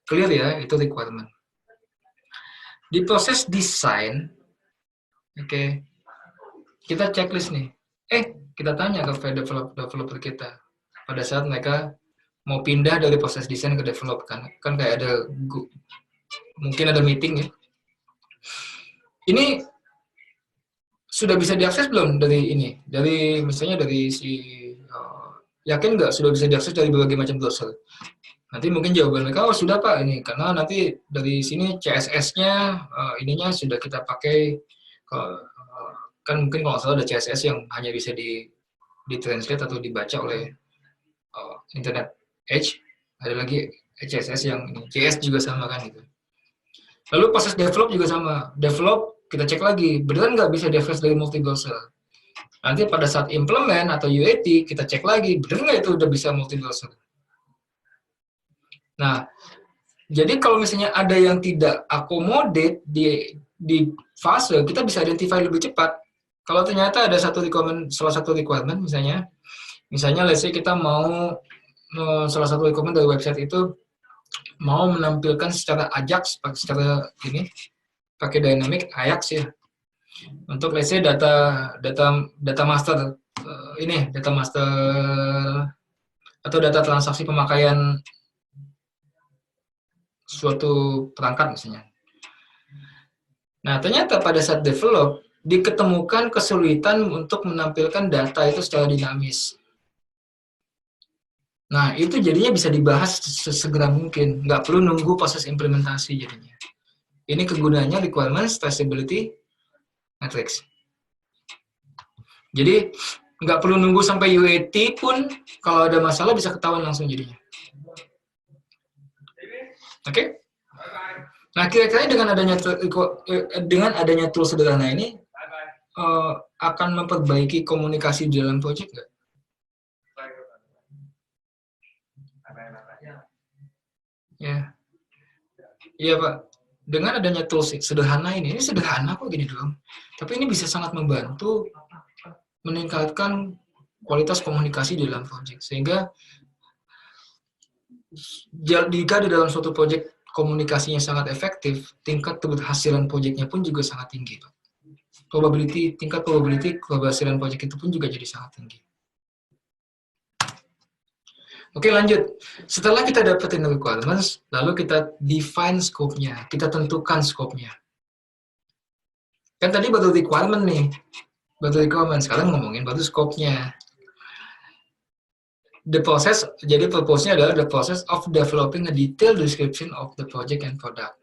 Clear ya, itu requirement. Di proses desain, oke, kita checklist nih. Kita tanya ke developer kita pada saat mereka mau pindah dari proses desain ke develop, kan kayak ada mungkin ada meeting ya. Ini sudah bisa diakses belum dari ini? Dari misalnya dari si yakin nggak sudah bisa diakses dari berbagai macam browser? Nanti mungkin jawaban mereka, oh sudah Pak, ini karena nanti dari sini CSS-nya ininya sudah kita pakai, kan mungkin kalau salah ada CSS yang hanya bisa di-translate atau dibaca oleh Internet Edge, ada lagi CSS yang JS juga sama kan gitu. Lalu proses develop juga sama, develop kita cek lagi, beneran nggak bisa diakses dari multi browser. Nanti pada saat implement atau UAT kita cek lagi, bener nggak itu udah bisa multi browser. Nah, jadi kalau misalnya ada yang tidak accommodate di fase, kita bisa identify lebih cepat. Kalau ternyata ada salah satu requirement misalnya let's say kita mau salah satu requirement dari website itu mau menampilkan secara Ajax, secara ini pakai dynamic Ajax ya. Untuk let's say data master data master atau data transaksi pemakaian suatu perangkat misalnya. Nah, ternyata pada saat develop diketemukan kesulitan untuk menampilkan data itu secara dinamis. Nah, itu jadinya bisa dibahas sesegera mungkin, nggak perlu nunggu proses implementasi jadinya. Ini kegunaannya requirements traceability matrix. Jadi nggak perlu nunggu sampai UAT pun, kalau ada masalah bisa ketahuan langsung jadinya. Oke? Nah, kira-kira dengan adanya tool sederhana ini akan memperbaiki komunikasi di dalam project nggak? Ya, iya Pak. Dengan adanya tools sederhana ini sederhana kok gini doang. Tapi ini bisa sangat membantu meningkatkan kualitas komunikasi di dalam project. Sehingga jika di dalam suatu project komunikasinya sangat efektif, tingkat keberhasilan projectnya pun juga sangat tinggi, Pak. Tingkat probability keberhasilan project itu pun juga jadi sangat tinggi. Oke, lanjut. Setelah kita dapetin requirements, lalu kita define scope-nya, kita tentukan scope-nya. Kan tadi baru requirement nih, baru requirement, sekarang ngomongin baru scope-nya. Jadi purpose-nya adalah the process of developing a detailed description of the project and product.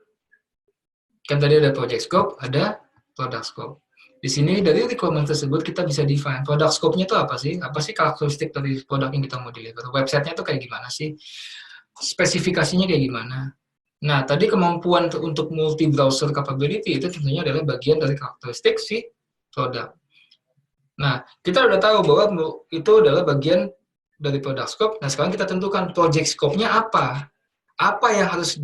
Kan tadi ada project scope, ada product scope. Di sini dari requirement tersebut kita bisa define product scope-nya itu apa sih? Apa sih karakteristik dari produk yang kita mau deliver? Website-nya itu kayak gimana sih? Spesifikasinya kayak gimana? Nah, tadi kemampuan untuk multi-browser capability itu tentunya adalah bagian dari karakteristik si produk. Nah, kita udah tahu bahwa itu adalah bagian dari product scope. Nah, sekarang kita tentukan project scope-nya apa? Apa yang harus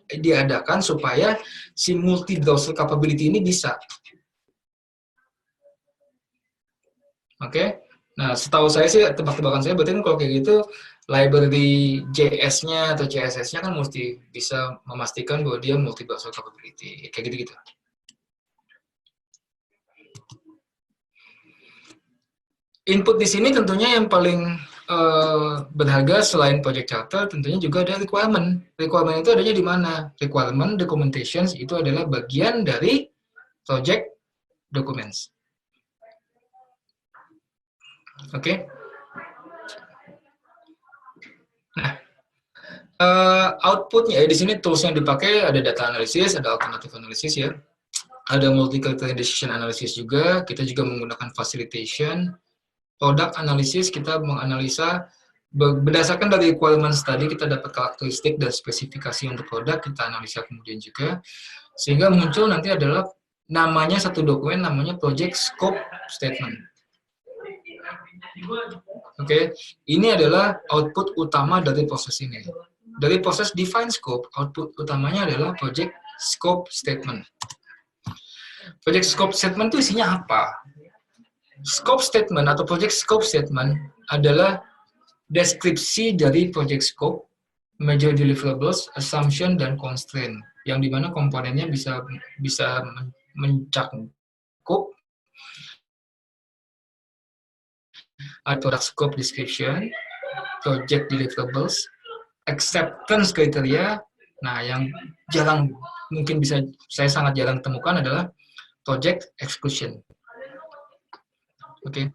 diadakan supaya si multi-browser capability ini bisa? Oke, nah setahu saya sih, tebak-tebakan saya berarti kan kalau kayak gitu, library JS-nya atau CSS-nya kan mesti bisa memastikan bahwa dia multi-browser capability, kayak gitu-gitu. Input di sini tentunya yang paling berharga selain project charter, tentunya juga ada requirement. Requirement itu adanya di mana? Requirement documentations itu adalah bagian dari project documents. Oke. Nah, outputnya di sini tools yang dipakai ada data analysis, ada alternative analysis ya, ada multi-criteria decision analysis juga. Kita juga menggunakan facilitation, product analysis, kita menganalisa Berdasarkan dari requirements tadi, kita dapat karakteristik dan spesifikasi untuk produk, kita analisa kemudian juga, sehingga muncul nanti adalah namanya satu dokumen, namanya Project Scope Statement. Oke, ini adalah output utama dari proses ini. Dari proses define scope, output utamanya adalah Project Scope Statement. Project Scope Statement itu isinya apa? Scope Statement atau Project Scope Statement adalah deskripsi dari project scope, major deliverables, assumption, dan constraint, yang dimana komponennya bisa mencakup product scope description, project deliverables, acceptance criteria. Nah, yang jarang mungkin bisa saya sangat jarang temukan adalah project exclusion. Oke.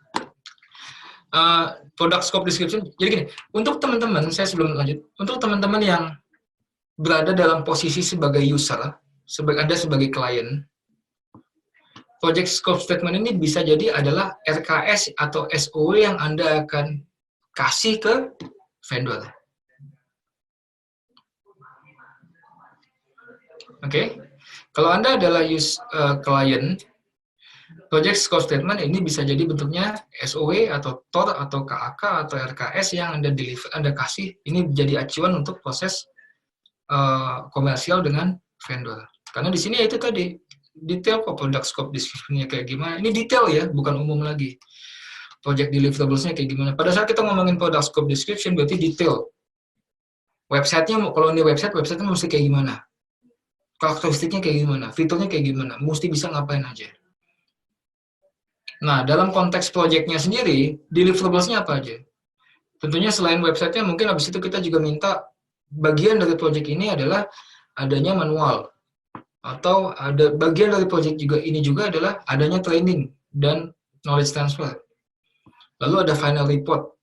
Product scope description. Jadi gini, untuk teman-teman, saya sebelum lanjut, untuk teman-teman yang berada dalam posisi sebagai user, Anda sebagai klien, project scope statement ini bisa jadi adalah RKS atau SOW yang Anda akan kasih ke vendor. Oke. Kalau Anda adalah klien, project scope statement ini bisa jadi bentuknya SOW atau TOR atau KAK atau RKS yang Anda kasih. Ini jadi acuan untuk proses komersial dengan vendor. Karena di sini itu tadi detail kok product scope description-nya kayak gimana. Ini detail ya, bukan umum lagi. Project deliverables-nya kayak gimana. Pada saat kita ngomongin product scope description berarti detail. Website-nya, kalau ini website-nya mesti kayak gimana. Karakteristiknya kayak gimana, fiturnya kayak gimana, mesti bisa ngapain aja. Nah, dalam konteks project-nya sendiri, deliverables-nya apa aja? Tentunya selain website-nya, mungkin habis itu kita juga minta bagian dari project ini adalah adanya manual. Atau ada bagian dari project ini juga adalah adanya training dan knowledge transfer. Lalu ada final report.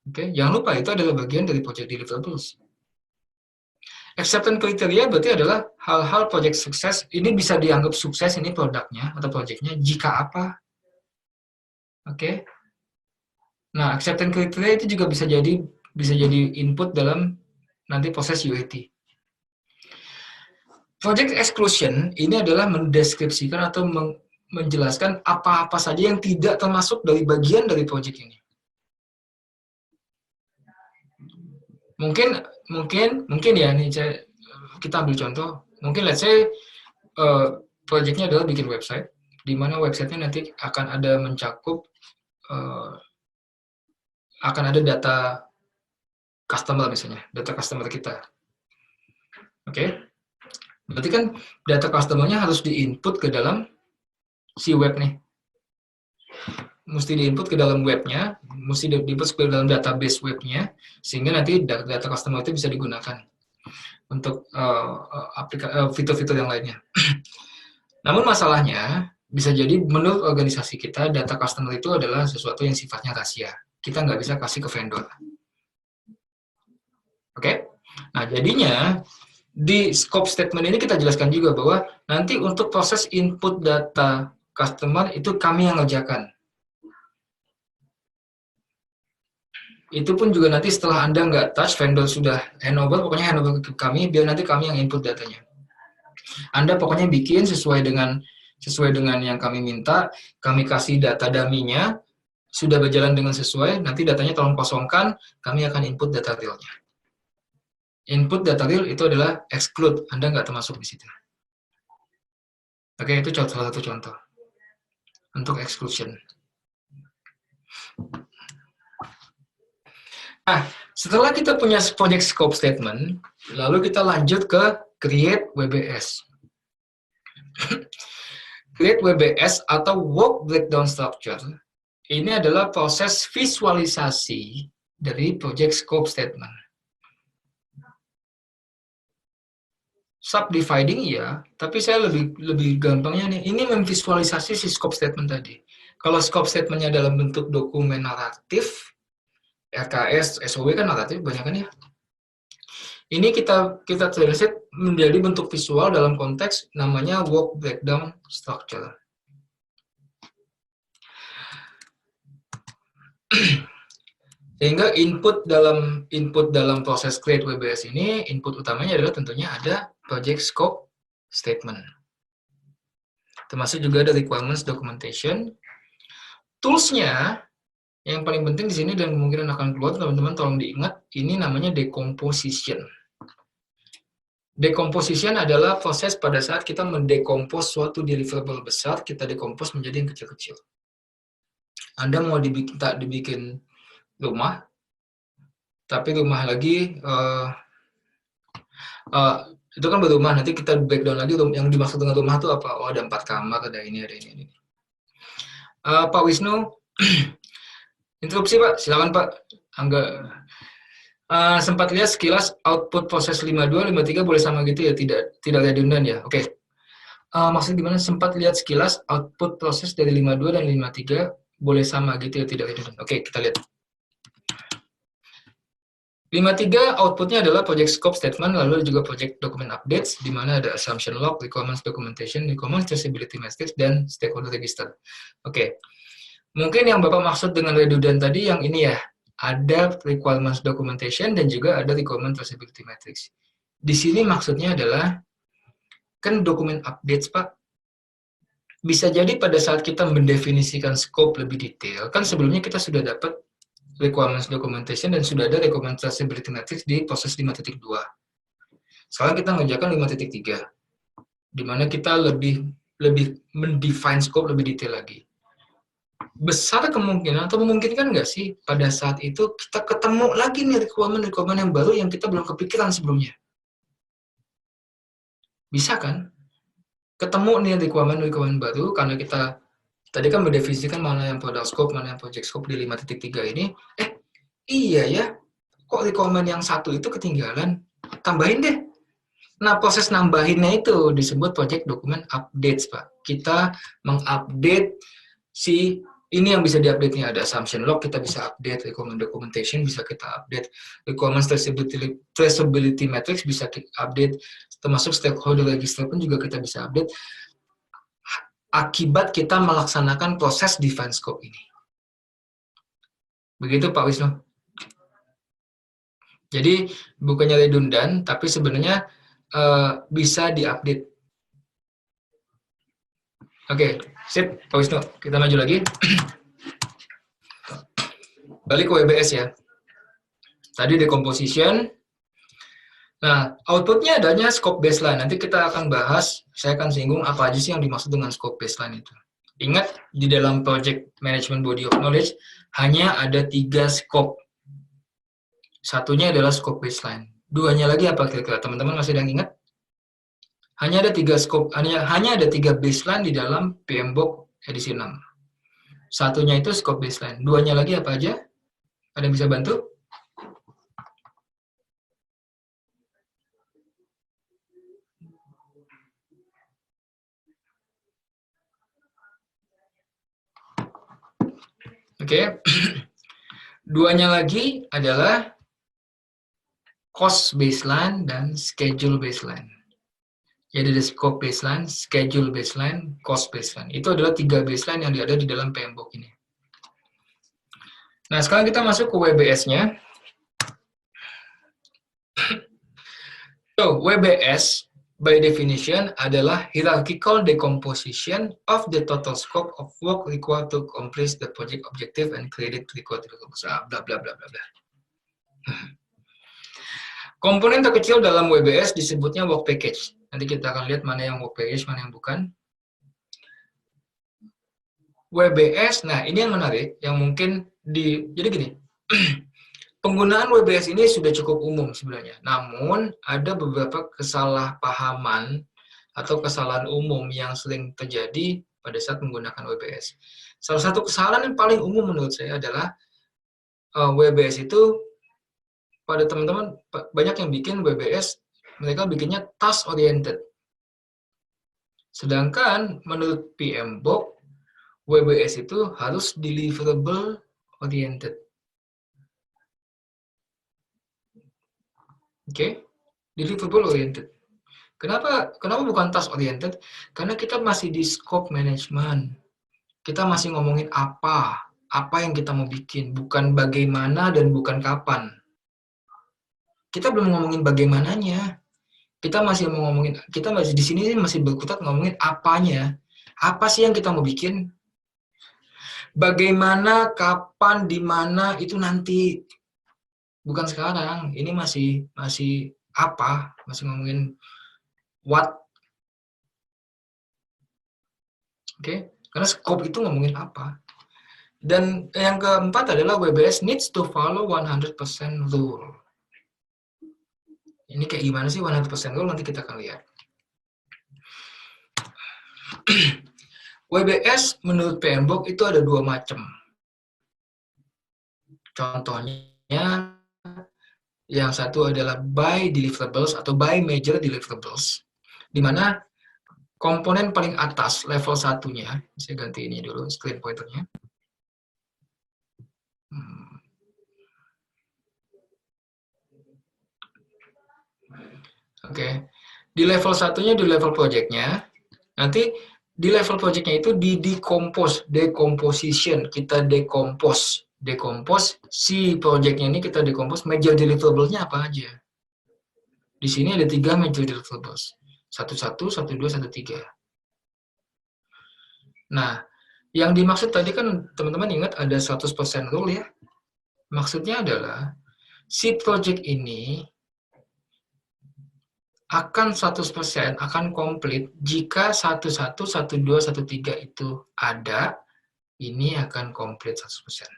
Oke, jangan lupa itu adalah bagian dari project deliverables. Acceptance criteria berarti adalah hal-hal project sukses. Ini bisa dianggap sukses ini produknya atau projectnya jika apa. Oke. Nah, acceptance criteria itu juga bisa jadi input dalam nanti proses UAT. Project exclusion ini adalah mendeskripsikan atau menjelaskan apa-apa saja yang tidak termasuk dari bagian dari project ini. Mungkin ya nih kita ambil contoh. Mungkin let's say projectnya adalah bikin website, di mana websitenya nanti akan ada mencakup akan ada data customer misalnya, data customer kita. Oke. Berarti kan data customer-nya harus diinput ke dalam si web nih. Mesti diinput ke dalam webnya, mesti diinput ke dalam database webnya, sehingga nanti data customer itu bisa digunakan untuk fitur-fitur yang lainnya. Namun masalahnya, bisa jadi menurut organisasi kita, data customer itu adalah sesuatu yang sifatnya rahasia. Kita nggak bisa kasih ke vendor. Oke? Nah, jadinya di scope statement ini kita jelaskan juga bahwa nanti untuk proses input data customer itu kami yang ngerjakan. Itu pun juga nanti setelah Anda nggak touch, vendor sudah handover, pokoknya handover ke kami, biar nanti kami yang input datanya. Anda pokoknya bikin sesuai dengan yang kami minta, kami kasih data dummy-nya, sudah berjalan dengan sesuai, nanti datanya tolong kosongkan, kami akan input data real-nya. Input data real itu adalah exclude, Anda nggak termasuk di situ. Oke, itu salah satu contoh untuk exclusion. Nah, setelah kita punya project scope statement, lalu kita lanjut ke create WBS. Create WBS atau Work Breakdown Structure, ini adalah proses visualisasi dari project scope statement. Subdividing iya, tapi saya lebih gampangnya nih, ini memvisualisasi si scope statement tadi. Kalau scope statement-nya dalam bentuk dokumen naratif, RKS, SOW kan naratif banyak kan ya. Ini kita translate menjadi bentuk visual dalam konteks namanya work breakdown structure. Sehingga input dalam proses create WBS ini, input utamanya adalah tentunya ada project scope statement. Termasuk juga ada requirements documentation. Tools-nya yang paling penting di sini dan kemungkinan akan keluar, teman-teman tolong diingat, ini namanya decomposition. Decomposition adalah proses pada saat kita mendekompos suatu deliverable besar, kita dekompos menjadi yang kecil-kecil. Anda mau dibikin rumah, tapi rumah lagi itu kan berumah, nanti kita breakdown lagi yang dimaksud dengan rumah itu apa? Oh, ada 4 kamar, ada ini, ada ini. Pak Wisnu, interupsi Pak, silakan Pak. Angga sempat lihat sekilas output proses 52, 53 boleh sama gitu ya, tidak redundant ya. Oke. Maksud gimana? Sempat lihat sekilas output proses dari 52 dan 53 boleh sama gitu ya, tidak redundant. Oke, kita lihat. 53 outputnya adalah project scope statement, lalu juga project document updates, di mana ada assumption log, requirements documentation, requirements traceability matrix, dan stakeholder register. Oke. Mungkin yang Bapak maksud dengan redundant tadi yang ini ya, ada requirements documentation dan juga ada requirement traceability matrix. Di sini maksudnya adalah, kan dokumen updates Pak, bisa jadi pada saat kita mendefinisikan scope lebih detail, kan sebelumnya kita sudah dapat requirements documentation dan sudah ada requirement traceability matrix di proses 5.2. Sekarang kita mengerjakan 5.3, di mana kita lebih mendefine scope lebih detail lagi. Besar kemungkinan atau memungkinkan nggak sih pada saat itu kita ketemu lagi nih requirement yang baru yang kita belum kepikiran sebelumnya? Bisa kan? Ketemu nih requirement baru karena kita tadi kan mendefinisikan mana yang product scope, mana yang project scope di 5.3 ini. Iya ya, kok requirement yang satu itu ketinggalan? Tambahin deh. Nah, proses nambahinnya itu disebut project document updates, Pak. Kita mengupdate si ini yang bisa diupdate nih, ada assumption log, kita bisa update, requirement documentation bisa kita update, requirements traceability matrix bisa kita update, termasuk stakeholder register pun juga kita bisa update, akibat kita melaksanakan proses define scope ini. Begitu Pak Wisnu. Jadi bukannya redundant, tapi sebenarnya bisa diupdate. Oke, sip Pak Wisnu. Kita maju lagi. Balik ke WBS ya. Tadi decomposition. Nah, outputnya adanya scope baseline. Nanti kita akan bahas, saya akan singgung apa aja sih yang dimaksud dengan scope baseline itu. Ingat, di dalam project management body of knowledge, hanya ada 3 scope. Satunya adalah scope baseline. Duanya lagi apa kira-kira? Teman-teman masih ada yang ingat? Hanya ada 3 scope, hanya ada 3 baseline di dalam PMBOK edisi 6. Satunya itu scope baseline. Duanya lagi apa aja? Ada yang bisa bantu? Oke. Duanya lagi adalah cost baseline dan schedule baseline. Jadi ada scope baseline, schedule baseline, cost baseline. Itu adalah 3 baseline yang ada di dalam PMBOK ini. Nah, sekarang kita masuk ke WBS-nya. So, WBS by definition adalah hierarchical decomposition of the total scope of work required to accomplish the project objective and create required deliverables. Bla bla bla bla bla. Komponen terkecil dalam WBS disebutnya work package. Nanti kita akan lihat mana yang work package, mana yang bukan. WBS, nah ini yang menarik, yang mungkin jadi gini. Penggunaan WBS ini sudah cukup umum sebenarnya, namun ada beberapa kesalahpahaman atau kesalahan umum yang sering terjadi pada saat menggunakan WBS. Salah satu kesalahan yang paling umum menurut saya adalah WBS itu pada teman-teman banyak yang bikin WBS, mereka bikinnya task oriented. Sedangkan menurut PMBOK, WBS itu harus deliverable oriented. Oke, deliverable oriented. Kenapa bukan task oriented? Karena kita masih di scope management. Kita masih ngomongin apa apa yang kita mau bikin, bukan bagaimana dan bukan kapan. Kita belum ngomongin bagaimananya. Kita masih mau ngomongin, kita masih di sini masih berkutat ngomongin apanya. Apa sih yang kita mau bikin? Bagaimana, kapan, di mana itu nanti. Bukan sekarang. Ini masih apa? Masih ngomongin what. Oke? Karena scope itu ngomongin apa. Dan yang keempat adalah WBS needs to follow 100% rule. Ini kayak gimana sih 100% rule? Nanti kita akan lihat. WBS menurut PMBOK itu ada dua macam. Contohnya, yang satu adalah by deliverables atau by major deliverables, di mana komponen paling atas, level satunya, saya ganti ini dulu, screen pointernya. Oke, di level satunya, di level projectnya, nanti di level projectnya itu di decomposition, kita decompose si projectnya ini kita decompose major deliverables-nya apa aja. Di sini ada 3 major deliverables, 11, 12, 13. Nah, yang dimaksud tadi kan teman-teman ingat ada 100% rule ya. Maksudnya adalah si project ini akan 100% akan komplit jika 11, 12, 13 itu ada, ini akan komplit 100%.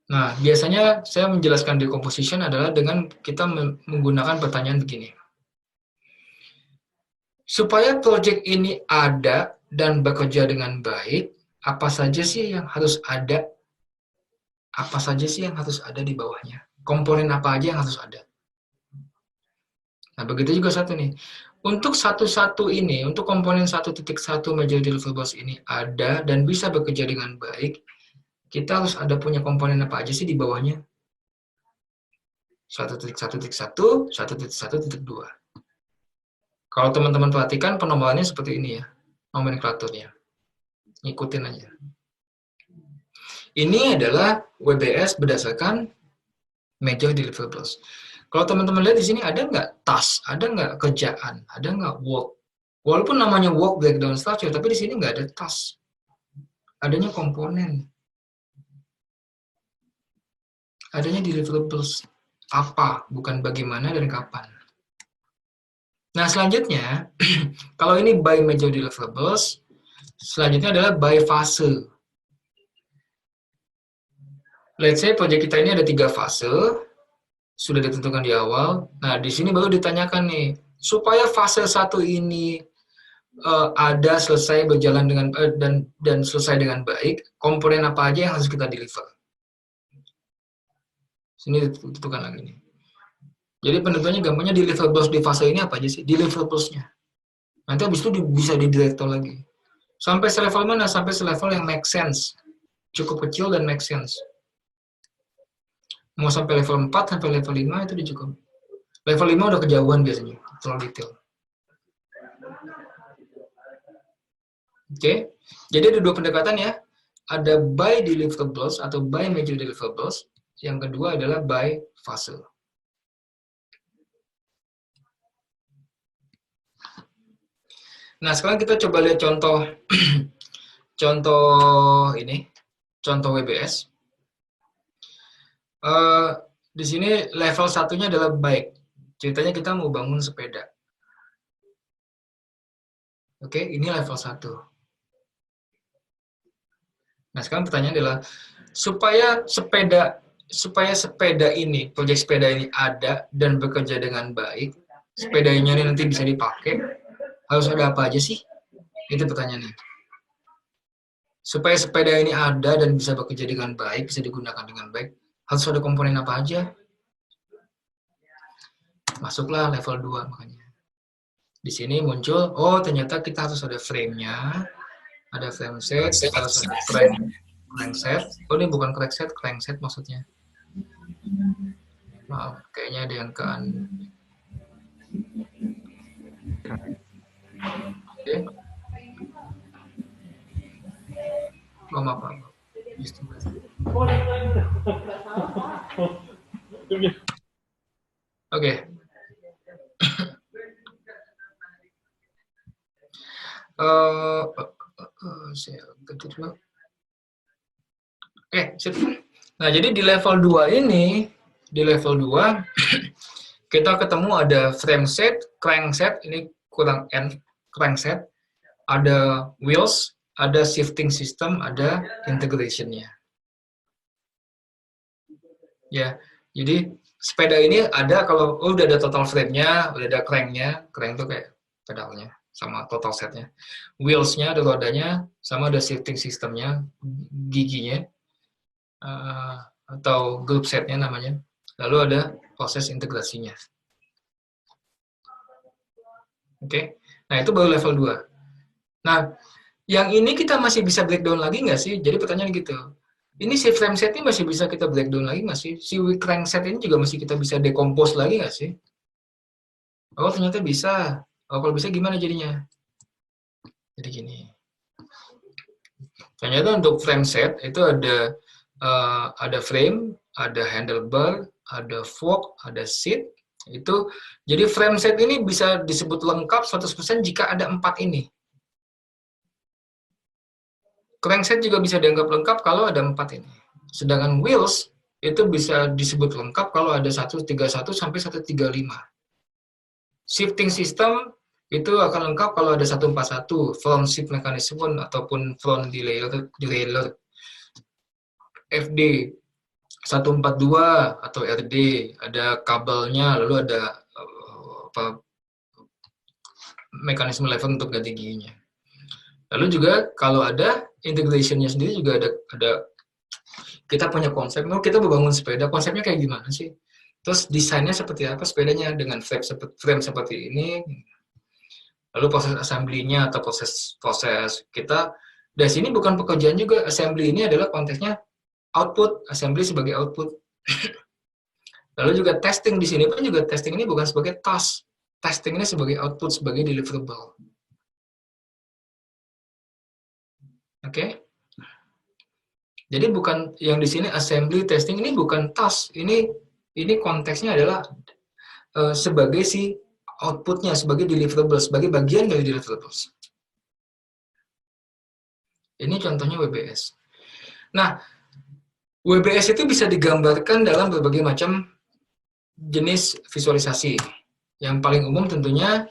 Nah, biasanya saya menjelaskan decomposition adalah dengan kita menggunakan pertanyaan begini. Supaya project ini ada dan bekerja dengan baik, apa saja sih yang harus ada? Apa saja sih yang harus ada di bawahnya? Komponen apa aja yang harus ada? Nah, begitu juga satu nih. Untuk satu-satu ini, untuk komponen 1.1 major deliverables ini ada dan bisa bekerja dengan baik, kita harus ada punya komponen apa aja sih di bawahnya? 1.1.1, 1.1.2. Kalau teman-teman perhatikan penomorannya seperti ini ya, nomenklaturnya. Ngikutin aja. Ini adalah WBS berdasarkan major deliverables. Kalau teman-teman lihat di sini ada nggak task, ada nggak kerjaan, ada nggak work. Walaupun namanya work breakdown structure, tapi di sini nggak ada task. Adanya komponen. Adanya deliverables. Apa, bukan bagaimana dan kapan. Nah, selanjutnya, kalau ini by major deliverables, selanjutnya adalah by fase. Let's say project kita ini ada 3 fase, sudah ditentukan di awal. Nah, di sini baru ditanyakan nih, supaya fase 1 ini ada selesai berjalan dengan dan selesai dengan baik, komponen apa aja yang harus kita deliver. Sini ditentukan lagi nih. Jadi penentuannya gampangnya deliverables di fase ini apa aja sih? Deliverables-nya. Nanti habis itu bisa di director lagi. Sampai selevel mana? Sampai selevel yang make sense. Cukup kecil dan make sense. Mau sampai level 4, sampai level 5 itu udah cukup. Level 5 udah kejauhan biasanya, terlalu detail. Oke, jadi ada dua pendekatan ya. Ada by deliverables atau by major deliverables. Yang kedua adalah by fase. Nah, sekarang kita coba lihat contoh contoh WBS. Di sini level satunya adalah bike. Ceritanya kita mau bangun sepeda. Oke, ini level 1. Nah, sekarang pertanyaan adalah supaya sepeda ini, proyek sepeda ini ada dan bekerja dengan baik, sepedanya ini nanti bisa dipakai, harus ada apa aja sih? Itu pertanyaannya. Supaya sepeda ini ada dan bisa bekerja dengan baik, bisa digunakan dengan baik, harus ada komponen apa aja? Masuklah level 2 makanya. Di sini muncul, oh ternyata kita harus ada frame-nya, ada frame set, kita harus ada crankset. Oh ini bukan crankset, crankset maksudnya. Maaf, kayaknya ada yang kan. Oke. Oh, maaf. Oke. Saya ganti dulu. Oke, sip. Nah, jadi di level 2 ini, di level 2 kita ketemu ada frame set, crankset, ini kurang N, crankset, ada wheels, ada shifting system, ada integration-nya. Ya, jadi sepeda ini ada kalau udah ada total frame-nya, udah ada crank-nya, crank itu kayak pedalnya, sama total set-nya. Wheels-nya ada rodanya, sama ada shifting system-nya, giginya, atau group set-nya namanya. Lalu ada proses integrasinya. Oke, nah itu baru level 2. Nah, yang ini kita masih bisa breakdown lagi nggak sih? Jadi pertanyaan gitu. Ini si frame set ini masih bisa kita breakdown lagi nggak sih? Si crank set ini juga masih kita bisa decompose lagi nggak sih? Oh, ternyata bisa. Oh, kalau bisa gimana jadinya? Jadi gini. Ternyata untuk frame set itu ada frame, ada handlebar, ada fork, ada seat. Itu jadi frame set ini bisa disebut lengkap 100% jika ada 4 ini. Crankset juga bisa dianggap lengkap kalau ada 4 ini. Sedangkan wheels itu bisa disebut lengkap kalau ada 131 sampai 135. Shifting system itu akan lengkap kalau ada 141, front shift mechanism ataupun front derailleur. FD 142 atau RD, ada kabelnya, lalu ada mekanisme lever untuk ganti giginya. Lalu juga kalau ada integration-nya sendiri juga ada kita punya konsep, kita membangun sepeda, konsepnya kayak gimana sih? Terus desainnya seperti apa sepedanya dengan frame seperti ini? Lalu proses assembly-nya atau proses kita dari sini bukan pekerjaan juga, assembly ini adalah konteksnya output, assembly sebagai output. Lalu juga testing di sini pun juga testing ini bukan sebagai task, testing ini sebagai output, sebagai deliverable. Oke? Jadi bukan yang di sini assembly testing ini bukan task, ini konteksnya adalah sebagai si outputnya, sebagai deliverable, sebagai bagian dari deliverables. Ini contohnya WBS. Nah, WBS itu bisa digambarkan dalam berbagai macam jenis visualisasi. Yang paling umum tentunya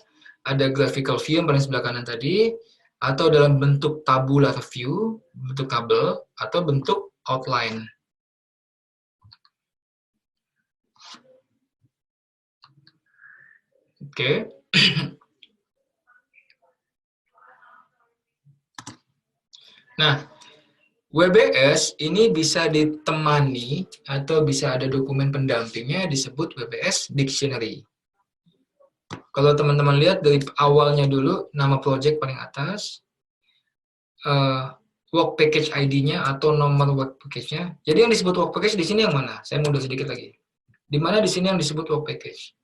ada graphical view yang paling sebelah kanan tadi, atau dalam bentuk tabular view, bentuk tabel, atau bentuk outline. Oke. Nah, WBS ini bisa ditemani atau bisa ada dokumen pendampingnya disebut WBS Dictionary. Kalau teman-teman lihat dari awalnya dulu, nama project paling atas, work package ID-nya atau nomor work package-nya. Jadi yang disebut work package di sini yang mana? Saya mundur sedikit lagi. Di mana di sini yang disebut work package?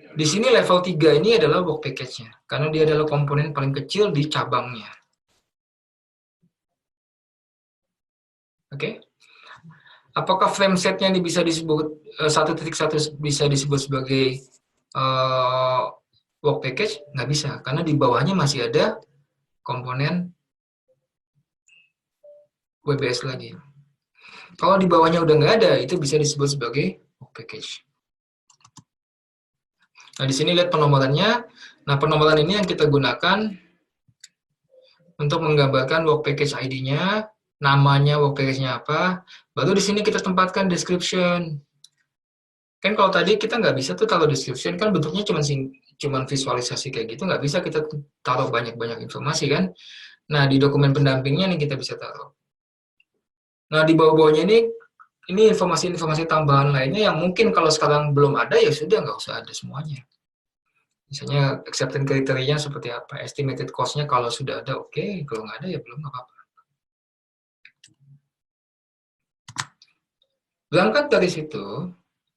Di sini level 3 ini adalah work package-nya, karena dia adalah komponen paling kecil di cabangnya. Oke? Apakah frame set-nya ini bisa disebut 1.1 bisa disebut sebagai work package? Nggak bisa, karena di bawahnya masih ada komponen WBS lagi. Kalau di bawahnya udah nggak ada, itu bisa disebut sebagai work package. Nah, di sini lihat penomorannya. Nah, penomoran ini yang kita gunakan untuk menggambarkan work package ID-nya, namanya work package-nya apa. Baru di sini kita tempatkan description. Kan kalau tadi kita nggak bisa tuh taruh description, kan bentuknya cuma visualisasi kayak gitu, nggak bisa kita taruh banyak-banyak informasi kan. Nah, di dokumen pendampingnya nih kita bisa taruh. Nah, di bawah-bawahnya ini informasi-informasi tambahan lainnya yang mungkin kalau sekarang belum ada, ya sudah nggak usah ada semuanya. Misalnya acceptance kriterianya seperti apa, estimated cost-nya kalau sudah ada oke, kalau nggak ada ya belum, nggak apa-apa. Berangkat dari situ,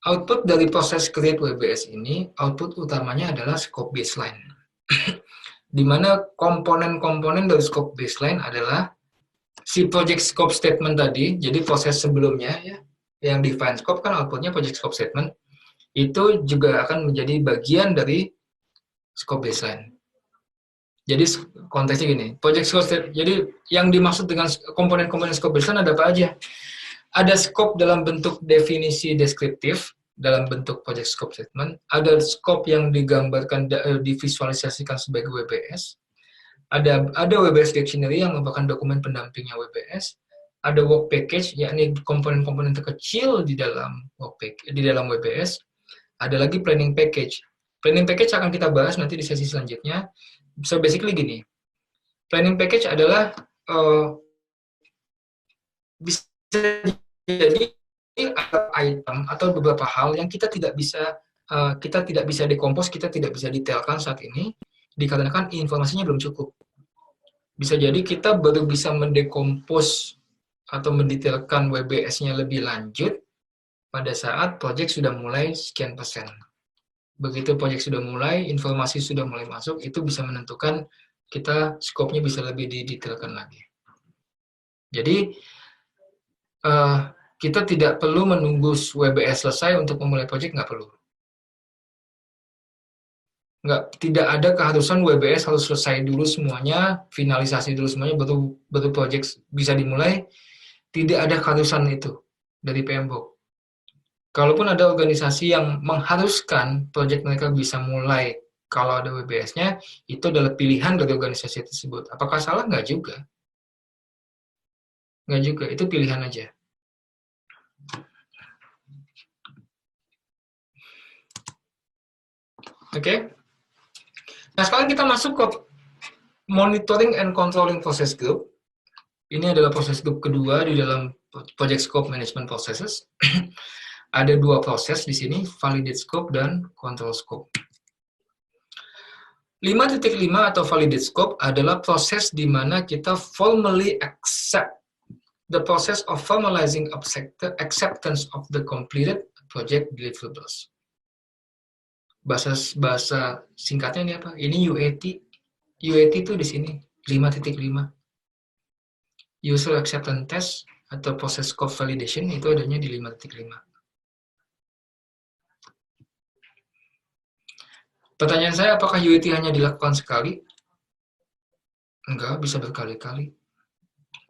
output dari proses create WBS ini, output utamanya adalah scope baseline. Di mana komponen-komponen dari scope baseline adalah si project scope statement tadi, jadi proses sebelumnya ya, yang define scope kan outputnya project scope statement, itu juga akan menjadi bagian dari scope baseline. Jadi konteksnya gini, project scope statement, jadi yang dimaksud dengan komponen-komponen scope baseline ada apa aja? Ada scope dalam bentuk definisi deskriptif, dalam bentuk project scope statement, ada scope yang digambarkan, divisualisasikan sebagai WBS, ada WBS Dictionary yang merupakan dokumen pendampingnya WBS, ada work package, yakni komponen-komponen terkecil di dalam di dalam WBS, ada lagi planning package. Planning package akan kita bahas nanti di sesi selanjutnya. So basically gini, planning package adalah bisa jadi item atau beberapa hal yang kita tidak bisa dekompos, kita tidak bisa detailkan saat ini dikarenakan informasinya belum cukup. Bisa jadi kita baru bisa mendekompos atau mendetailkan WBS-nya lebih lanjut pada saat project sudah mulai sekian persen. Begitu project sudah mulai, informasi sudah mulai masuk, itu bisa menentukan kita scope-nya bisa lebih didetailkan lagi. Jadi kita tidak perlu menunggu WBS selesai untuk memulai project, nggak perlu. Tidak ada keharusan WBS harus selesai dulu semuanya, finalisasi dulu semuanya, baru project bisa dimulai. Tidak ada keharusan itu dari PMBOK. Kalaupun ada organisasi yang mengharuskan project mereka bisa mulai kalau ada WBS-nya, itu adalah pilihan dari organisasi tersebut. Apakah salah? Nggak juga. Nggak juga, itu pilihan aja. Oke? Nah, sekarang kita masuk ke monitoring and controlling process group. Ini adalah proses group kedua di dalam project scope management processes. Ada dua proses di sini, validate scope dan control scope. 5.5 atau validate scope adalah proses di mana kita formally accept the process of formalizing acceptance of the completed project deliverables. Bahasa singkatnya ini apa? Ini UAT. UAT itu di sini 5.5. User acceptance test atau proses scope validation itu adanya di 5.5. Pertanyaan saya, apakah UAT hanya dilakukan sekali? Enggak, bisa berkali-kali.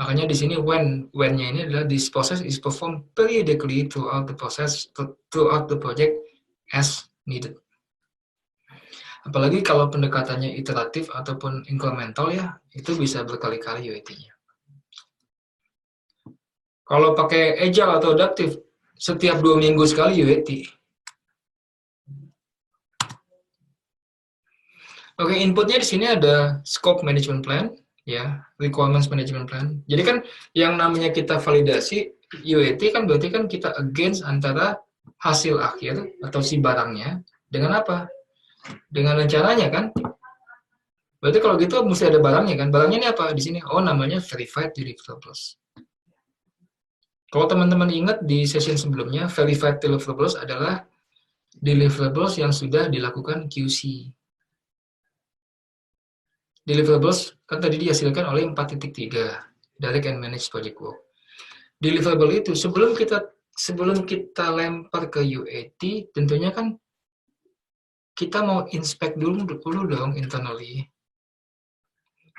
Makanya di sini when-nya ini adalah this process is performed periodically throughout the project as needed. Apalagi kalau pendekatannya iteratif ataupun incremental ya, itu bisa berkali-kali UAT-nya. Kalau pakai agile atau adaptive, setiap 2 minggu sekali UAT. Oke, inputnya di sini ada scope management plan, ya, requirements management plan. Jadi kan yang namanya kita validasi UAT kan berarti kan kita against antara hasil akhir atau si barangnya dengan apa? Dengan rencananya kan? Berarti kalau gitu mesti ada barangnya kan? Barangnya ini apa di sini? Oh, namanya verified deliverables. Kalau teman-teman ingat di session sebelumnya, verified deliverables adalah deliverables yang sudah dilakukan QC. Deliverables kan tadi dihasilkan oleh 4.3, Direct and Managed Project Work. Deliverable itu sebelum kita lempar ke UAT, tentunya kan kita mau inspect dulu dong internally.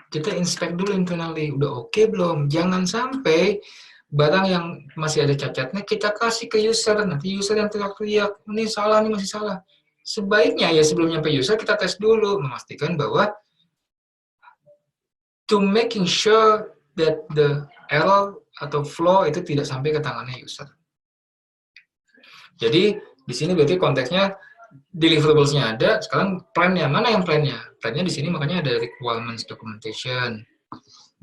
Kita inspect dulu internally, udah oke belum? Jangan sampai barang yang masih ada cacatnya kita kasih ke user, nanti user yang teriak-teriak, ini salah, ini masih salah. Sebaiknya ya sebelum nyampe user kita tes dulu, memastikan bahwa to making sure that the error atau flaw itu tidak sampai ke tangannya user. Jadi di sini berarti konteksnya deliverables-nya ada, sekarang plan-nya, mana yang plan-nya? Plan-nya di sini makanya ada requirements documentation.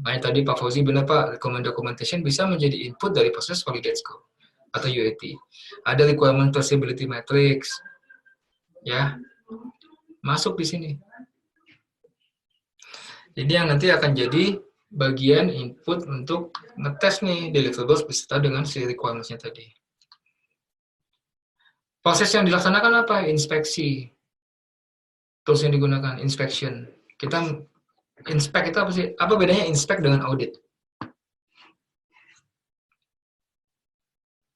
Makanya tadi Pak Fauzi benar Pak, requirement documentation bisa menjadi input dari proses validate scope atau UAT. Ada requirement traceability matrix, ya, masuk di sini. Jadi yang nanti akan jadi bagian input untuk ngetes nih deliverables beserta dengan si requirements-nya tadi. Proses yang dilaksanakan apa? Inspeksi. Tools yang digunakan, inspection. Kita inspect itu apa sih? Apa bedanya inspect dengan audit?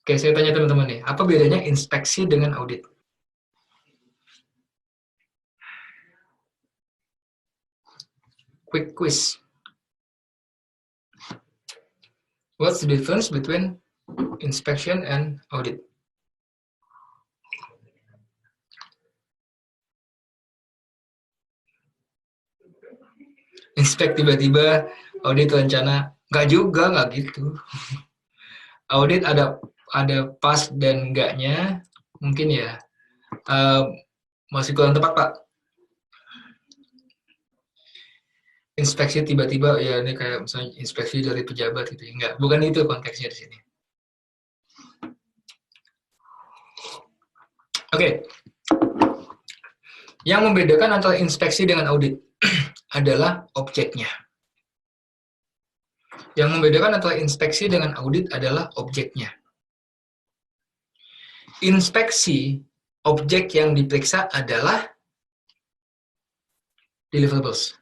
Oke, saya tanya teman-teman nih, apa bedanya inspeksi dengan audit? Quick quiz. What's the difference between inspection and audit? Inspect tiba-tiba, audit rencana. Nggak juga, nggak gitu. Audit ada pas dan enggaknya, mungkin ya. Masih kurang tepat, Pak. Inspeksi tiba-tiba, ya ini kayak misalnya inspeksi dari pejabat gitu. Enggak, bukan itu konteksnya di sini. Oke. Yang membedakan antara inspeksi dengan audit adalah objeknya. Yang membedakan antara inspeksi dengan audit adalah objeknya. Inspeksi, objek yang diperiksa adalah deliverables.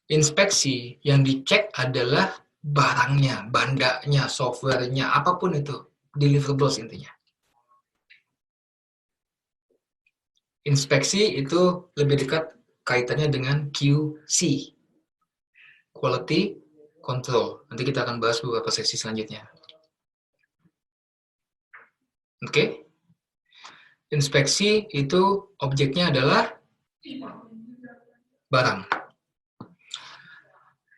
Inspeksi, yang dicek adalah barangnya, bandanya, softwarenya, apapun itu. Deliverables intinya. Inspeksi itu lebih dekat kaitannya dengan QC. Quality Control. Nanti kita akan bahas beberapa sesi selanjutnya. Oke. Inspeksi itu objeknya adalah barang.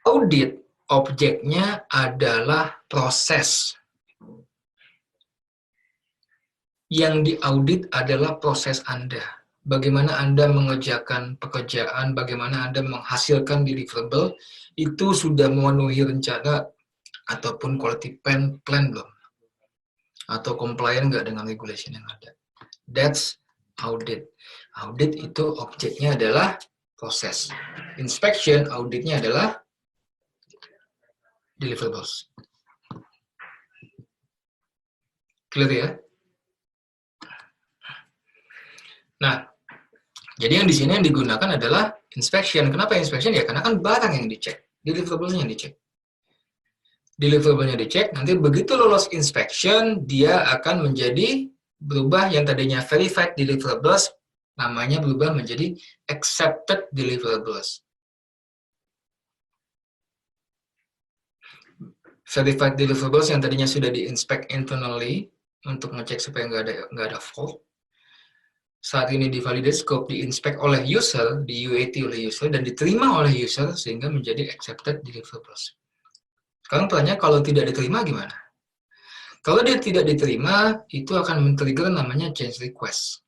Audit objeknya adalah proses. Yang diaudit adalah proses Anda. Bagaimana Anda mengerjakan pekerjaan, bagaimana Anda menghasilkan deliverable, itu sudah memenuhi rencana ataupun quality plan belum? Atau compliant nggak dengan regulation yang ada? That's audit. Audit itu objeknya adalah proses. Inspection, auditnya adalah deliverables. Clear ya? Nah, jadi yang di sini yang digunakan adalah inspection. Kenapa inspection? Ya karena kan barang yang dicek, deliverable-nya yang dicek. Deliverable-nya dicek, nanti begitu lolos inspection, dia akan menjadi berubah yang tadinya verified deliverables, namanya berubah menjadi accepted deliverables. Verified deliverables yang tadinya sudah di-inspect internally untuk ngecek supaya nggak ada fault. Saat ini di-validate scope, di-inspect oleh user, di-UAT oleh user, dan diterima oleh user sehingga menjadi accepted deliverables. Sekarang pertanyaan, kalau tidak diterima gimana? Kalau dia tidak diterima, itu akan men-trigger namanya change request.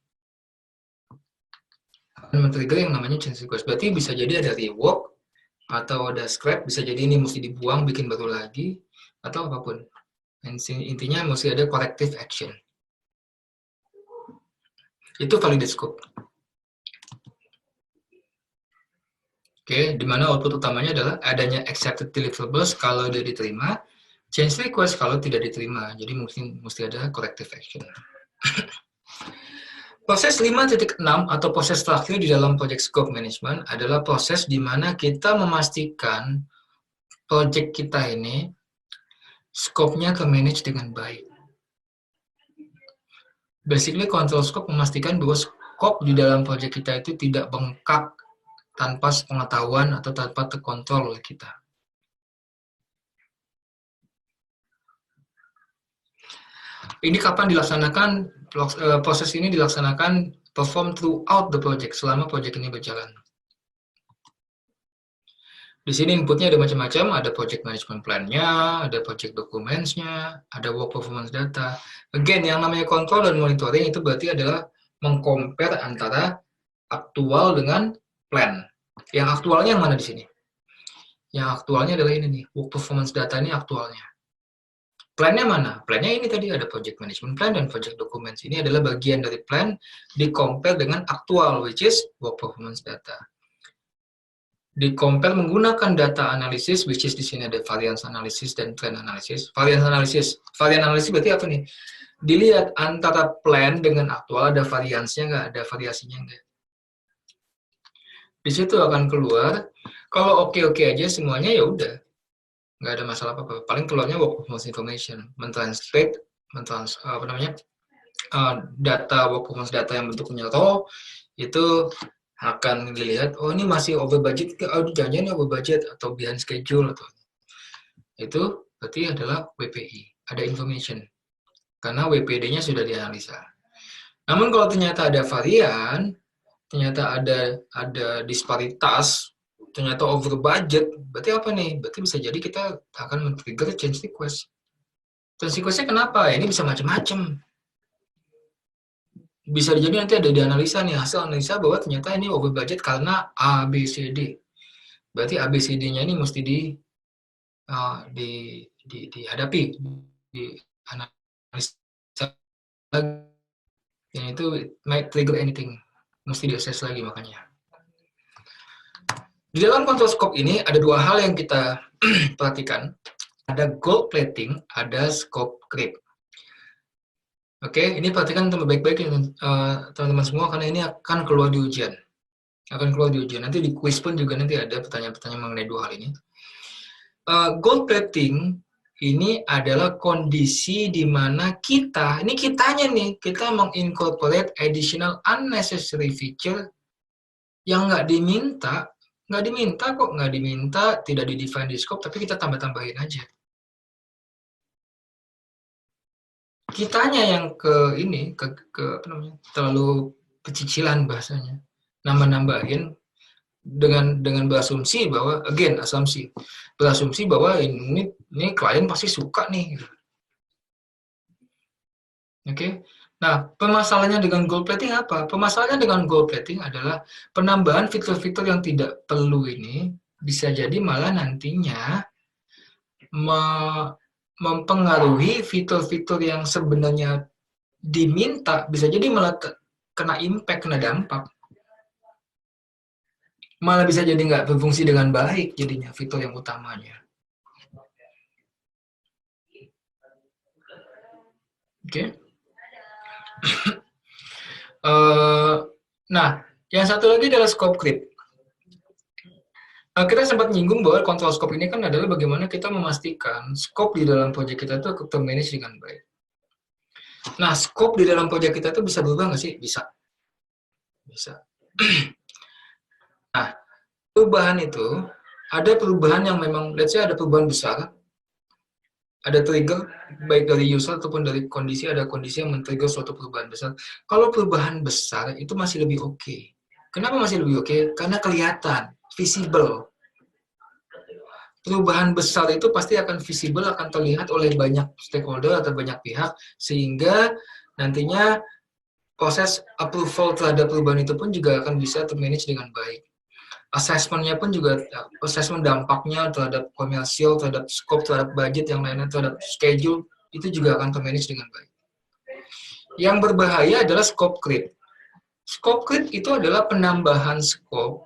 Akan men-trigger yang namanya change request. Berarti bisa jadi ada rework, atau ada scrap, bisa jadi ini mesti dibuang, bikin baru lagi, atau apapun. Intinya mesti ada corrective action. Itu validate scope. Oke, di mana output utamanya adalah adanya accepted deliverables kalau dia diterima, change request kalau tidak diterima. Jadi mesti ada corrective action. Proses 5.6 atau proses terakhir di dalam project scope management adalah proses di mana kita memastikan project kita ini scope-nya ke-manage dengan baik. Basically, control scope memastikan bahwa scope di dalam project kita itu tidak bengkak tanpa pengetahuan atau tanpa terkontrol oleh kita. Ini kapan dilaksanakan? Proses ini dilaksanakan perform throughout the project, selama project ini berjalan. Di sini inputnya ada macam-macam, ada project management plan-nya, ada project documents-nya, ada work performance data. Again, yang namanya control dan monitoring itu berarti adalah meng-compare antara aktual dengan plan. Yang aktualnya yang mana di sini? Yang aktualnya adalah ini nih, work performance data ini aktualnya. Plan-nya mana? Plan-nya ini tadi ada project management plan dan project documents. Ini adalah bagian dari plan di-compare dengan aktual, which is work performance data. Di-compare menggunakan data analisis, which is di sini ada variance analysis dan trend analysis. Variance analysis berarti apa nih? Dilihat antara plan dengan aktual ada variansnya nggak, ada variasinya nggak. Di situ akan keluar, kalau oke-oke aja semuanya ya udah. nggak ada masalah apa-apa. Paling keluarnya work performance information, mentranslate, apa namanya, data work performance data yang bentuknya raw itu akan dilihat, oh ini masih over budget, oh jangan-jangan over budget atau behind schedule, atau itu berarti adalah WPI, ada information, karena WPD-nya sudah dianalisa. Namun kalau ternyata ada varian, ternyata ada disparitas, ternyata over budget, berarti apa nih? Berarti bisa jadi kita akan men-trigger change request. Change request-nya kenapa? Ini bisa macam-macam. Bisa jadi nanti ada dianalisa nih, hasil analisa bahwa ternyata ini over budget karena A, B, C, D. Berarti A, B, C, D-nya ini mesti dihadapi, dianalisa lagi. Yang itu might trigger anything, mesti diakses lagi makanya. Di dalam control scope ini ada dua hal yang kita perhatikan. Ada gold plating, ada scope creep. Oke, ini perhatikan baik-baik teman-teman semua, karena ini akan keluar di ujian. Nanti di quiz pun juga nanti ada pertanyaan-pertanyaan mengenai dua hal ini. Gold plating ini adalah kondisi di mana kita mengincorporate additional unnecessary feature yang nggak diminta, tidak di-define di scope, tapi kita tambah-tambahin aja. Kitanya yang terlalu pecicilan bahasanya, nambahin dengan berasumsi bahwa, berasumsi bahwa ini klien pasti suka nih. Oke. Nah, permasalahannya dengan gold plating apa? Permasalahannya dengan gold plating adalah penambahan fitur-fitur yang tidak perlu ini bisa jadi malah nantinya mempengaruhi fitur-fitur yang sebenarnya diminta, bisa jadi malah kena impact, kena dampak. Malah bisa jadi nggak berfungsi dengan baik jadinya fitur yang utamanya. Oke. Nah, yang satu lagi adalah scope creep. Kita sempat nyinggung bahwa control scope ini kan adalah bagaimana kita memastikan scope di dalam proyek kita itu termanage dengan baik. Nah, scope di dalam proyek kita itu bisa berubah nggak sih? Bisa. Nah, perubahan itu, ada perubahan yang memang, let's say ada perubahan besar, ada trigger, baik dari user ataupun dari kondisi, ada kondisi yang men-trigger suatu perubahan besar. Kalau perubahan besar itu masih lebih oke. Kenapa masih lebih oke? Karena kelihatan, visible. Perubahan besar itu pasti akan visible, akan terlihat oleh banyak stakeholder atau banyak pihak, sehingga nantinya proses approval terhadap perubahan itu pun juga akan bisa termanage dengan baik. Assessment-nya pun juga, assessment dampaknya terhadap komersial, terhadap scope, terhadap budget, yang lainnya, terhadap schedule, itu juga akan termanage dengan baik. Yang berbahaya adalah scope creep. Scope creep itu adalah penambahan scope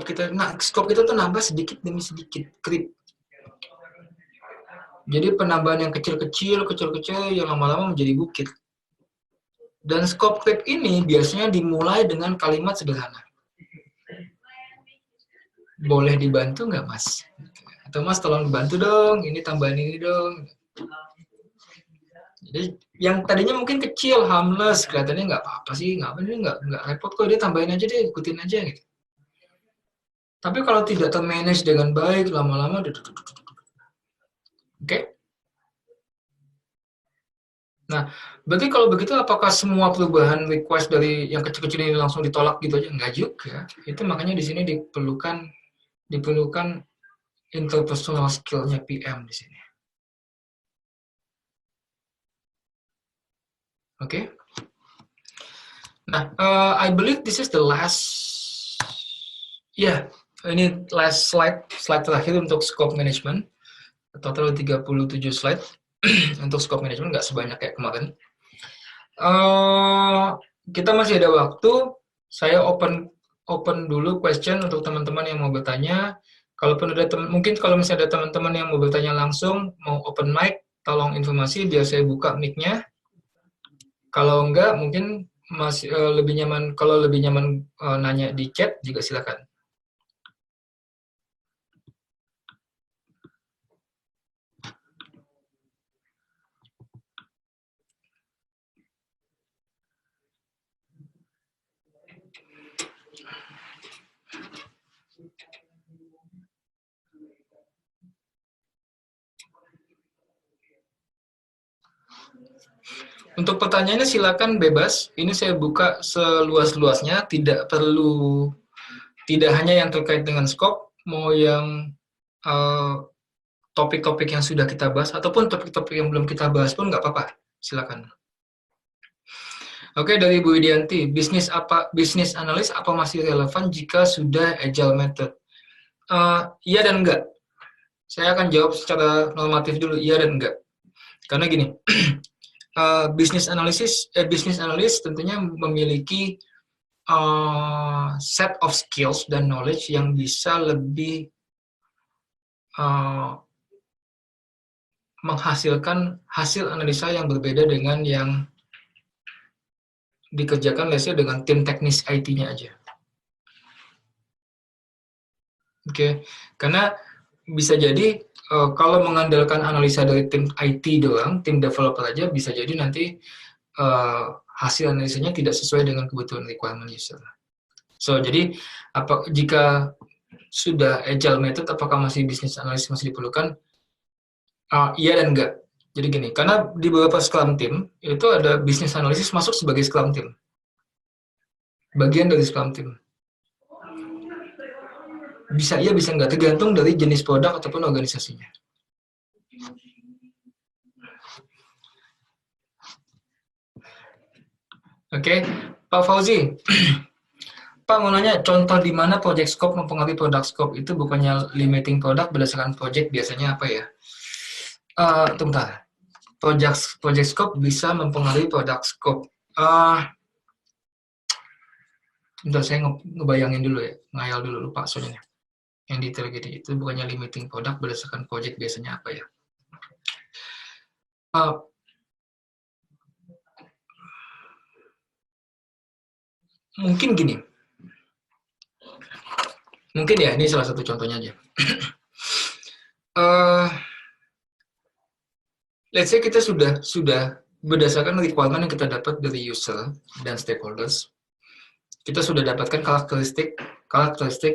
kita. Nah, scope kita tuh nambah sedikit demi sedikit, creep. Jadi penambahan yang kecil-kecil yang lama-lama menjadi bukit. Dan scope creep ini biasanya dimulai dengan kalimat sederhana. Boleh dibantu nggak, Mas? Atau Mas tolong bantu dong, ini tambahan ini dong. Jadi yang tadinya mungkin kecil, harmless, kelihatannya nggak apa-apa sih, nggak repot kok, dia tambahin aja deh, ikutin aja gitu. Tapi kalau tidak termanage dengan baik, lama-lama oke? Nah, berarti kalau begitu apakah semua perubahan request dari yang kecil-kecil ini langsung ditolak gitu aja? Enggak juga. Itu makanya di sini diperlukan interpersonal skill-nya PM di sini. Oke? Nah, I believe this is the last, ini last slide terakhir untuk scope management. Total 37 slide untuk scope management, nggak sebanyak kayak kemarin. Kita masih ada waktu. Saya open dulu question untuk teman-teman yang mau bertanya. Kalaupun ada mungkin kalau misalnya ada teman-teman yang mau bertanya langsung, mau open mic, tolong informasi biar saya buka mic-nya. Kalau enggak, mungkin masih lebih nyaman. Kalau lebih nyaman nanya di chat juga silakan. Untuk pertanyaannya silakan bebas. Ini saya buka seluas-luasnya, tidak hanya yang terkait dengan skop, mau yang topik-topik yang sudah kita bahas ataupun topik-topik yang belum kita bahas pun nggak apa-apa. Silakan. Oke, dari Bu Widianti, bisnis analis apa masih relevan jika sudah agile method? Iya dan enggak. Saya akan jawab secara normatif dulu, iya dan enggak. Karena gini, bisnis analis tentunya memiliki set of skills dan knowledge yang bisa lebih menghasilkan hasil analisa yang berbeda dengan yang dikerjakan dengan tim teknis IT-nya aja. Oke, karena bisa jadi kalau mengandalkan analisa dari tim IT doang, tim developer aja, bisa jadi nanti hasil analisanya tidak sesuai dengan kebutuhan requirement user. So, jadi jika sudah agile method, apakah masih bisnis analis masih diperlukan? Iya dan enggak. Jadi gini, karena di beberapa Scrum team, itu ada bisnis analisis masuk sebagai Scrum team. Bagian dari Scrum team. Bisa iya, bisa enggak, tergantung dari jenis produk ataupun organisasinya. Oke, Pak Fauzi. Pak mau nanya, contoh di mana project scope mempengaruhi product scope? Itu bukannya limiting product berdasarkan project biasanya apa ya? Tunggu. Project scope bisa mempengaruhi product scope. Bentar, saya ngebayangin dulu ya, ngayal dulu, lupa soalnya. Yang detail gini, itu bukannya limiting product berdasarkan project biasanya apa ya? Mungkin gini. Mungkin ya, ini salah satu contohnya aja. Let's say kita sudah berdasarkan requirement yang kita dapat dari user dan stakeholders, kita sudah dapatkan karakteristik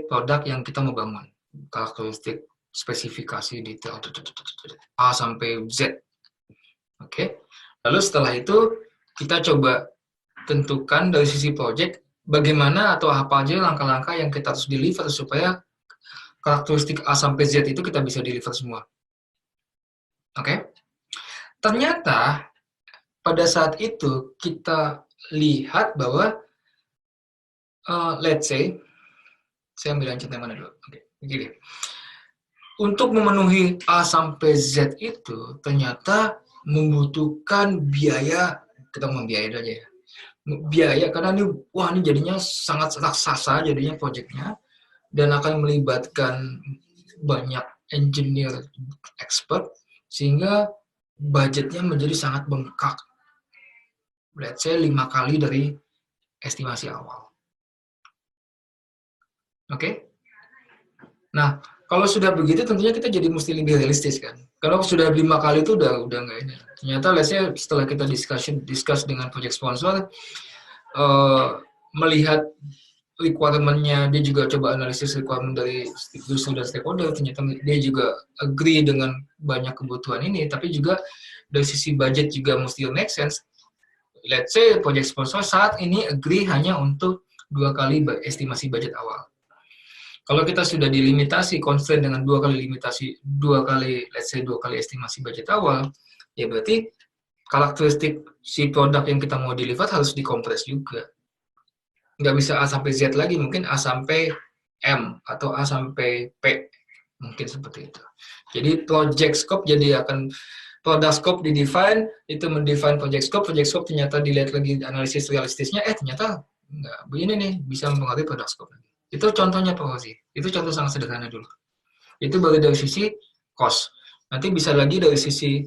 produk yang kita mau bangun, karakteristik spesifikasi detail A sampai Z. Oke. Lalu setelah itu kita coba tentukan dari sisi project bagaimana atau apa aja langkah-langkah yang kita harus deliver supaya karakteristik A sampai Z itu kita bisa deliver semua. Oke? Ternyata pada saat itu kita lihat bahwa let's say, saya ambil yang contoh mana dulu? Oke, begini. Untuk memenuhi A sampai Z itu ternyata membutuhkan biaya, kita ngomong biaya aja ya. Biaya karena ini jadinya sangat raksasa jadinya proyeknya dan akan melibatkan banyak engineer expert sehingga budgetnya menjadi sangat bengkak. Let's say 5 kali dari estimasi awal. Oke? Nah, kalau sudah begitu tentunya kita jadi mesti lebih realistis kan. Kalau sudah 5 kali itu udah nggak ini. Ternyata let's say setelah kita discuss dengan project sponsor, melihat requirement-nya, dia juga coba analisis requirement dari user dan stakeholder, ternyata dia juga agree dengan banyak kebutuhan ini, tapi juga dari sisi budget juga mesti make sense. Let's say project sponsor saat ini agree hanya untuk 2 kali estimasi budget awal. Kalau kita sudah dilimitasi, constraint dengan 2 kali estimasi budget awal, ya berarti karakteristik si produk yang kita mau deliver harus dikompres juga. Nggak bisa A sampai Z lagi, mungkin A sampai M atau A sampai P, mungkin seperti itu. Jadi project scope product scope di-define, itu mendefine project scope ternyata dilihat lagi analisis realistisnya, ternyata nggak begini nih, bisa mempengaruhi product scope. Itu contohnya Pak Fauzi, itu contoh sangat sederhana dulu. Itu baru dari sisi cost. Nanti bisa lagi dari sisi,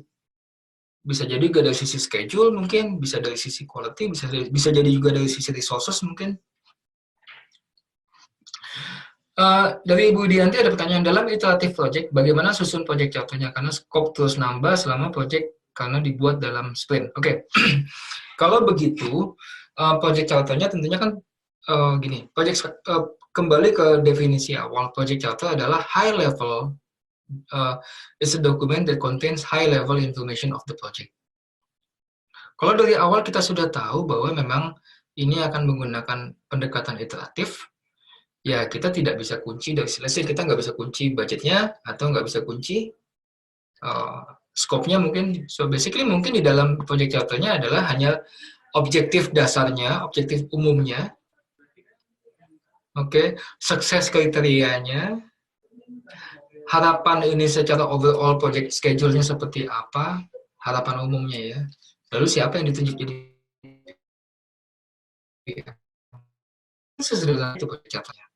bisa jadi juga dari sisi schedule mungkin, bisa dari sisi quality, bisa jadi juga dari sisi resources mungkin. Dari Ibu Dianti ada pertanyaan, dalam iteratif project, bagaimana susun project contohnya? Karena scope terus nambah selama project karena dibuat dalam sprint. Oke. Kalau begitu, project contohnya tentunya kan gini, kembali ke definisi awal, project charter adalah high level, is a document that contains high level information of the project. Kalau dari awal kita sudah tahu bahwa memang ini akan menggunakan pendekatan iteratif, ya kita tidak bisa kunci dari selesai, kita nggak bisa kunci budgetnya atau nggak bisa kunci scope-nya mungkin. So basically mungkin di dalam project charter-nya adalah hanya objektif dasarnya, objektif umumnya, oke, sukses kriterianya, harapan ini secara overall project schedule-nya seperti apa, harapan umumnya ya. Lalu siapa yang ditunjuk jadi sesederhana itu project charter-nya.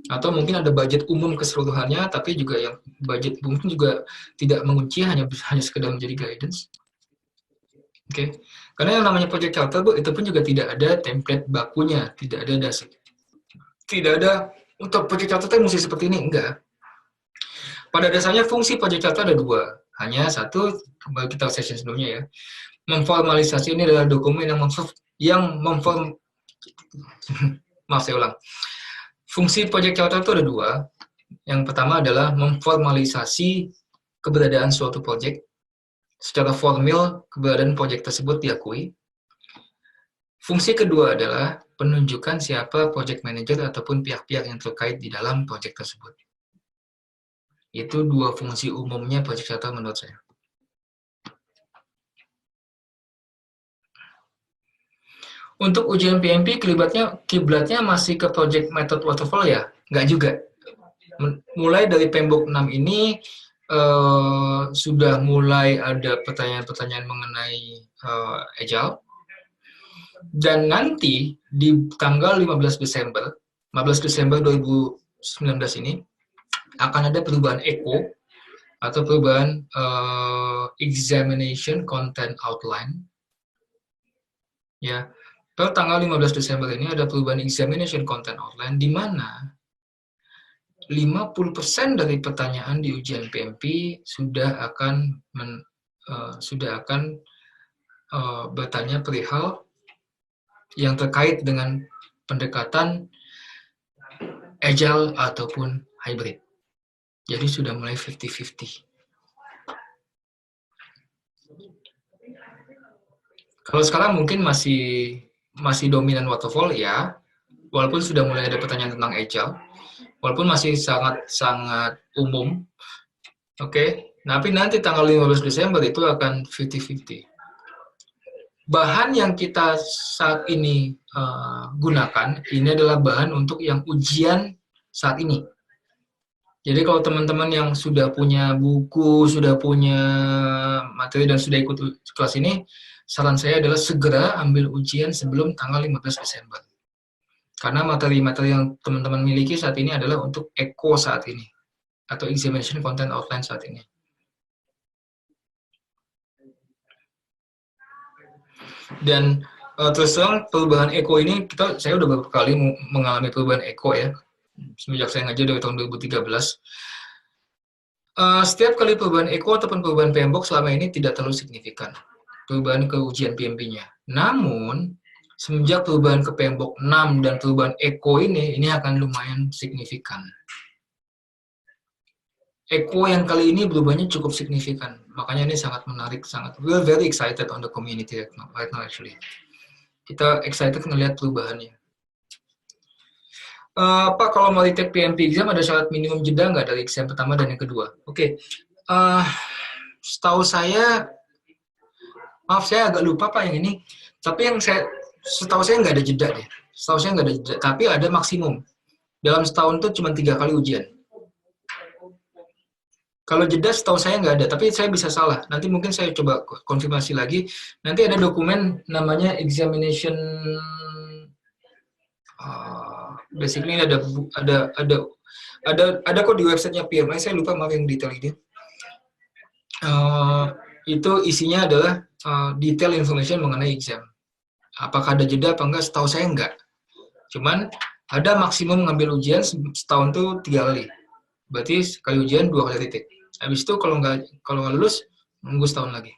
Atau mungkin ada budget umum keseluruhannya, tapi juga yang budget mungkin juga tidak mengunci, hanya sekedar menjadi guidance. Oke, karena yang namanya project charter itu pun juga tidak ada template bakunya, tidak ada dasar, tidak ada untuk project charter mesti seperti ini, enggak. Pada dasarnya fungsi project charter ada dua, hanya satu kembali kita session sebelumnya ya, memformalisasi. Ini adalah dokumen maaf saya ulang. Fungsi project charter itu ada dua. Yang pertama adalah memformalisasi keberadaan suatu project. Secara formal, keberadaan project tersebut diakui. Fungsi kedua adalah penunjukan siapa project manager ataupun pihak-pihak yang terkait di dalam project tersebut. Itu dua fungsi umumnya project charter menurut saya. Untuk ujian PMP, kiblatnya masih ke project method waterfall ya? Nggak juga. Mulai dari PMBOK 6 ini sudah mulai ada pertanyaan-pertanyaan mengenai Agile. Dan nanti di tanggal 15 Desember 2019 ini akan ada perubahan ECO atau perubahan Examination Content Outline. Ya, per tanggal 15 Desember ini ada perubahan Examination Content Outline di mana 50% dari pertanyaan di ujian PMP sudah akan bertanya perihal yang terkait dengan pendekatan agile ataupun hybrid. Jadi sudah mulai 50-50. Kalau sekarang mungkin masih dominan waterfall ya, walaupun sudah mulai ada pertanyaan tentang agile, walaupun masih sangat umum. Oke, tapi nanti tanggal 15 Desember itu akan 50-50. Bahan yang kita saat ini gunakan, ini adalah bahan untuk yang ujian saat ini. Jadi kalau teman-teman yang sudah punya buku, sudah punya materi, dan sudah ikut kelas ini, saran saya adalah segera ambil ujian sebelum tanggal 15 Desember. Karena materi-materi yang teman-teman miliki saat ini adalah untuk ECO saat ini, atau Examination Content Outline saat ini. Dan terus terang perubahan ECO ini, saya udah beberapa kali mengalami perubahan ECO ya, semenjak saya ngajar dari tahun 2013. Setiap kali perubahan ECO ataupun perubahan PMBOK selama ini tidak terlalu signifikan, perubahan ke ujian PMP-nya. Namun, semenjak perubahan ke PMBOK 6 dan perubahan ECO ini akan lumayan signifikan. ECO yang kali ini berubahnya cukup signifikan, makanya ini sangat menarik, we're very excited on the community right now actually. Kita excited ngelihat perubahannya. Pak, kalau mau retake PMP exam ada syarat minimum jeda nggak dari exam pertama dan yang kedua? Oke. Setahu saya, maaf saya agak lupa Pak yang ini, tapi setahu saya nggak ada jeda deh. Setahu saya nggak ada jeda, tapi ada maksimum. Dalam setahun tuh cuma 3 kali ujian. Kalau jeda setahu saya nggak ada, tapi saya bisa salah. Nanti mungkin saya coba konfirmasi lagi. Nanti ada dokumen namanya examination, basically ada kok di websitenya PMI, saya lupa maaf yang detail ini. Itu isinya adalah detail information mengenai exam. Apakah ada jeda apa enggak? Setahu saya enggak. Cuman ada maksimum ngambil ujian setahun tuh 3 kali. Berarti sekali ujian 2 kali retake. Habis itu kalau nggak lulus, nunggu setahun lagi.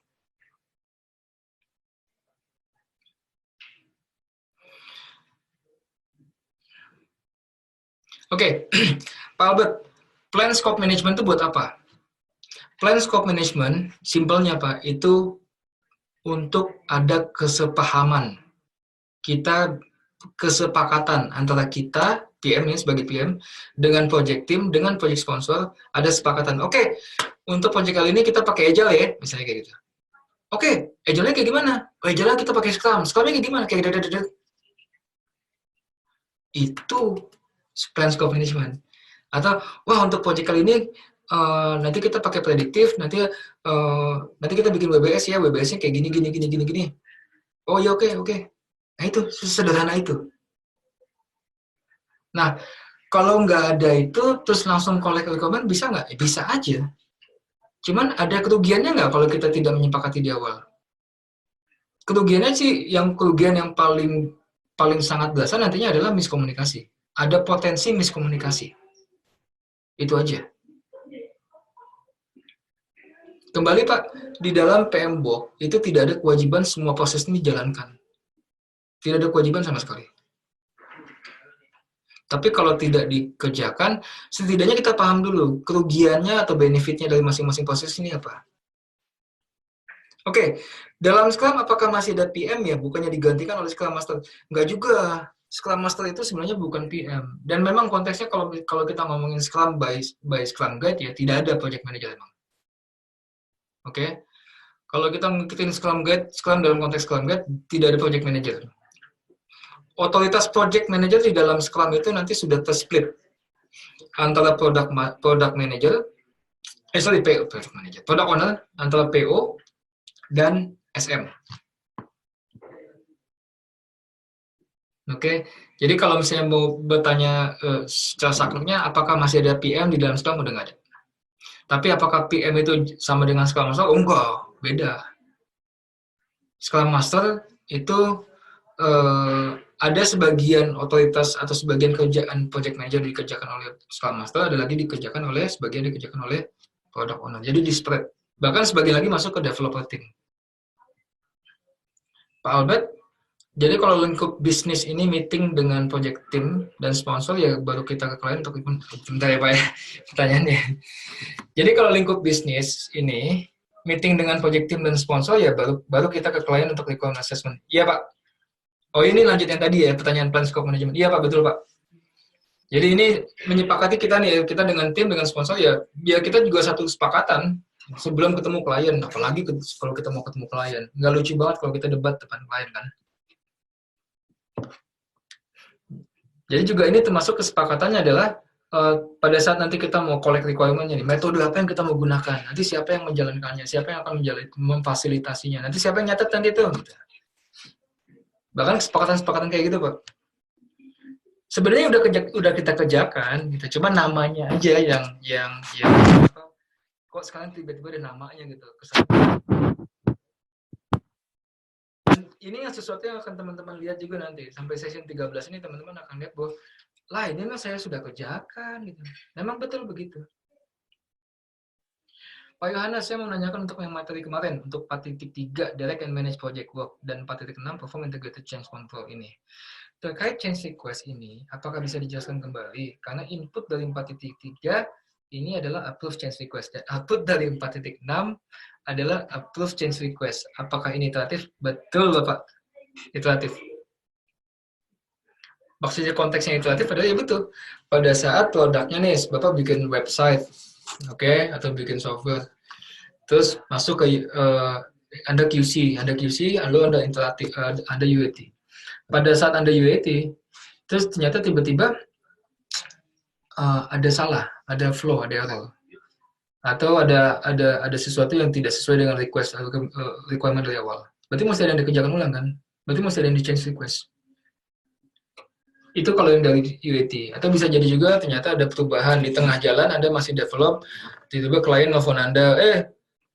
Oke, Pak Albert, plan scope management itu buat apa? Plan scope management, simpelnya Pak, itu untuk ada kesepahaman. Kita kesepakatan antara kita, PM ini sebagai PM, dengan project team, dengan project sponsor, ada sepakatan. Oke, untuk project kali ini kita pakai Agile ya, misalnya kayak gitu. Oke, Agile-nya kayak gimana? Oh, Agile kita pakai Scrum. Scrum-nya kayak gimana? Kayak itu plan scope management. Atau wah untuk project kali ini nanti kita pakai prediktif, nanti kita bikin WBS ya, WBS-nya kayak gini. Oh ya oke. Nah itu sederhana itu. Nah kalau nggak ada itu terus langsung collect requirement bisa nggak? Bisa aja. Cuman ada kerugiannya nggak kalau kita tidak menyepakati di awal? Kerugiannya sih kerugian yang paling sangat dasar nantinya adalah miskomunikasi. Ada potensi miskomunikasi. Itu aja. Kembali Pak, di dalam PMBOK itu tidak ada kewajiban semua proses ini dijalankan. Tidak ada kewajiban sama sekali. Tapi kalau tidak dikerjakan, setidaknya kita paham dulu kerugiannya atau benefitnya dari masing-masing proses ini apa. Oke, dalam Scrum apakah masih ada PM ya? Bukannya digantikan oleh Scrum Master? Enggak juga. Scrum Master itu sebenarnya bukan PM. Dan memang konteksnya kalau kita ngomongin Scrum by Scrum Guide ya, tidak ada Project Manager memang. Oke, kalau kita ngikutin Scrum dalam konteks Scrum Guide, tidak ada Project Manager. Otoritas Project Manager di dalam Scrum itu nanti sudah tersplit antara Product Manager, Product Owner, antara PO dan SM. Oke, jadi kalau misalnya mau bertanya secara sakleknya, apakah masih ada PM di dalam Scrum? Udah nggak ada. Tapi apakah PM itu sama dengan Scrum Master? Oh, enggak, beda. Scrum Master itu ada sebagian otoritas atau sebagian kerjaan project manager dikerjakan oleh Scrum Master, ada lagi sebagian dikerjakan oleh product owner. Jadi di spread. Bahkan sebagian lagi masuk ke developer team. Pak Albert, jadi kalau lingkup bisnis ini meeting dengan project team dan sponsor ya baru kita ke klien untuk bentar ya Pak ya pertanyaannya. Jadi kalau lingkup bisnis ini meeting dengan project team dan sponsor ya baru kita ke klien untuk requirement assessment. Iya Pak. Oh ini lanjut yang tadi ya pertanyaan plan scope management. Iya Pak betul Pak. Jadi ini menyepakati kita nih kita dengan tim dengan sponsor ya biar kita juga satu kesepakatan sebelum ketemu klien. Apalagi kalau kita mau ketemu klien. Nggak lucu banget kalau kita debat depan klien kan. Jadi juga ini termasuk kesepakatannya adalah pada saat nanti kita mau collect requirement-nya nih, metode apa yang kita mau gunakan, nanti siapa yang menjalankannya, siapa yang akan memfasilitasinya, nanti siapa yang nyatet nanti itu. Gitu. Bahkan kesepakatan-kesepakatan kayak gitu Pak. Sebenarnya udah kita kerjakan, gitu. Cuma namanya aja yang kok sekarang tiba-tiba ada namanya gitu. Ini yang sesuatu yang akan teman-teman lihat juga nanti sampai session 13 ini teman-teman akan lihat bahwa lah ini mah saya sudah kerjakan gitu. Memang betul begitu. Pak Yohanes, saya mau menanyakan untuk yang materi kemarin untuk 4.3 Direct and Manage Project Work dan 4.6 Perform Integrated Change Control ini. Terkait change request ini, apakah bisa dijelaskan kembali? Karena input dari 4.3 ini adalah approve change request dan output dari 4.6 adalah approve change request. Apakah ini iteratif? Betul, Bapak. Iteratif. Maksudnya konteksnya iteratif adalah ya betul. Pada saat produknya nih, Bapak bikin website, oke, atau bikin software. Terus masuk ke Anda QC, lalu Anda iteratif, Anda UAT. Pada saat Anda UAT, terus ternyata tiba-tiba ada salah, ada flow, ada error. Atau ada sesuatu yang tidak sesuai dengan request atau requirement dari awal. Berarti mesti ada yang dikerjakan ulang kan? Berarti mesti ada yang di change request. Itu kalau yang dari UAT. Atau bisa jadi juga ternyata ada perubahan di tengah jalan Anda masih develop, tiba-tiba klien nelfon Anda,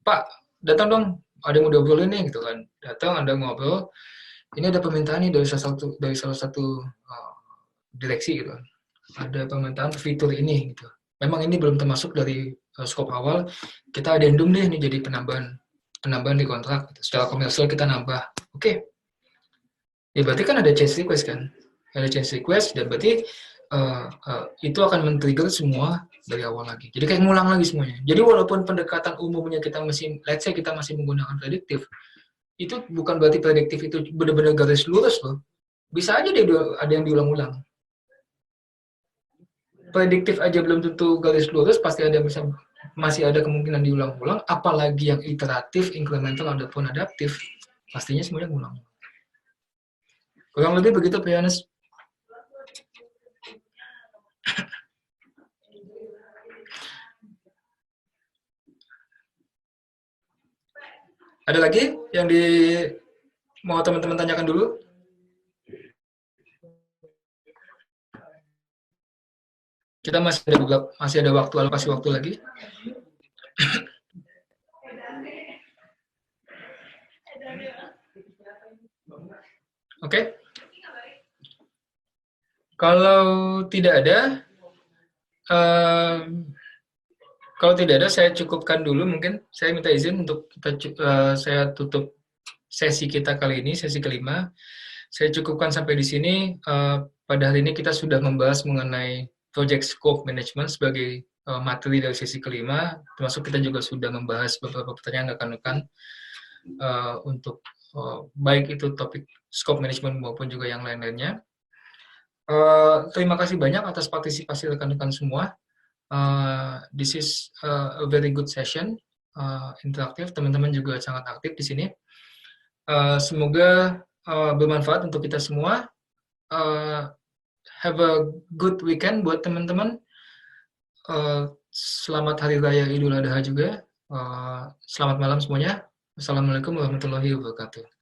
Pak, datang dong, ada yang mau diobrolin nih gitu kan. Datang Anda ngobrol, ini ada permintaan nih dari salah satu direksi gitu. Ada permintaan fitur ini gitu. Memang ini belum termasuk dari skop awal, kita addendum deh nih jadi penambahan di kontrak gitu. Secara komersial kita nambah. Oke. Ya berarti kan ada change request kan? Ada change request dan berarti itu akan men-trigger semua dari awal lagi. Jadi kayak ngulang lagi semuanya. Jadi walaupun pendekatan umumnya kita masih, let's say kita masih menggunakan prediktif, itu bukan berarti prediktif itu benar-benar garis lurus loh. Bisa aja dia ada yang diulang-ulang. Prediktif aja belum tentu garis lurus, pasti ada masih ada kemungkinan diulang-ulang, apalagi yang iteratif, incremental, ataupun adaptif, pastinya semuanya ngulang. Kurang lebih begitu, Pak Yohanes. Ada lagi yang mau teman-teman tanyakan dulu? Kita masih ada waktu, alokasi waktu lagi. Oke. Kalau tidak ada, saya cukupkan dulu. Mungkin saya minta izin untuk saya tutup sesi kita kali ini, sesi kelima. Saya cukupkan sampai di sini. Pada hari ini kita sudah membahas mengenai project scope management sebagai materi dari sesi kelima. Termasuk kita juga sudah membahas beberapa pertanyaan rekan-rekan untuk baik itu topik scope management maupun juga yang lain-lainnya. Terima kasih banyak atas partisipasi rekan-rekan semua. This is a very good session, interaktif. Teman-teman juga sangat aktif di sini. Semoga bermanfaat untuk kita semua. Have a good weekend buat teman-teman. Selamat Hari Raya Idul Adha juga. Selamat malam semuanya. Assalamualaikum warahmatullahi wabarakatuh.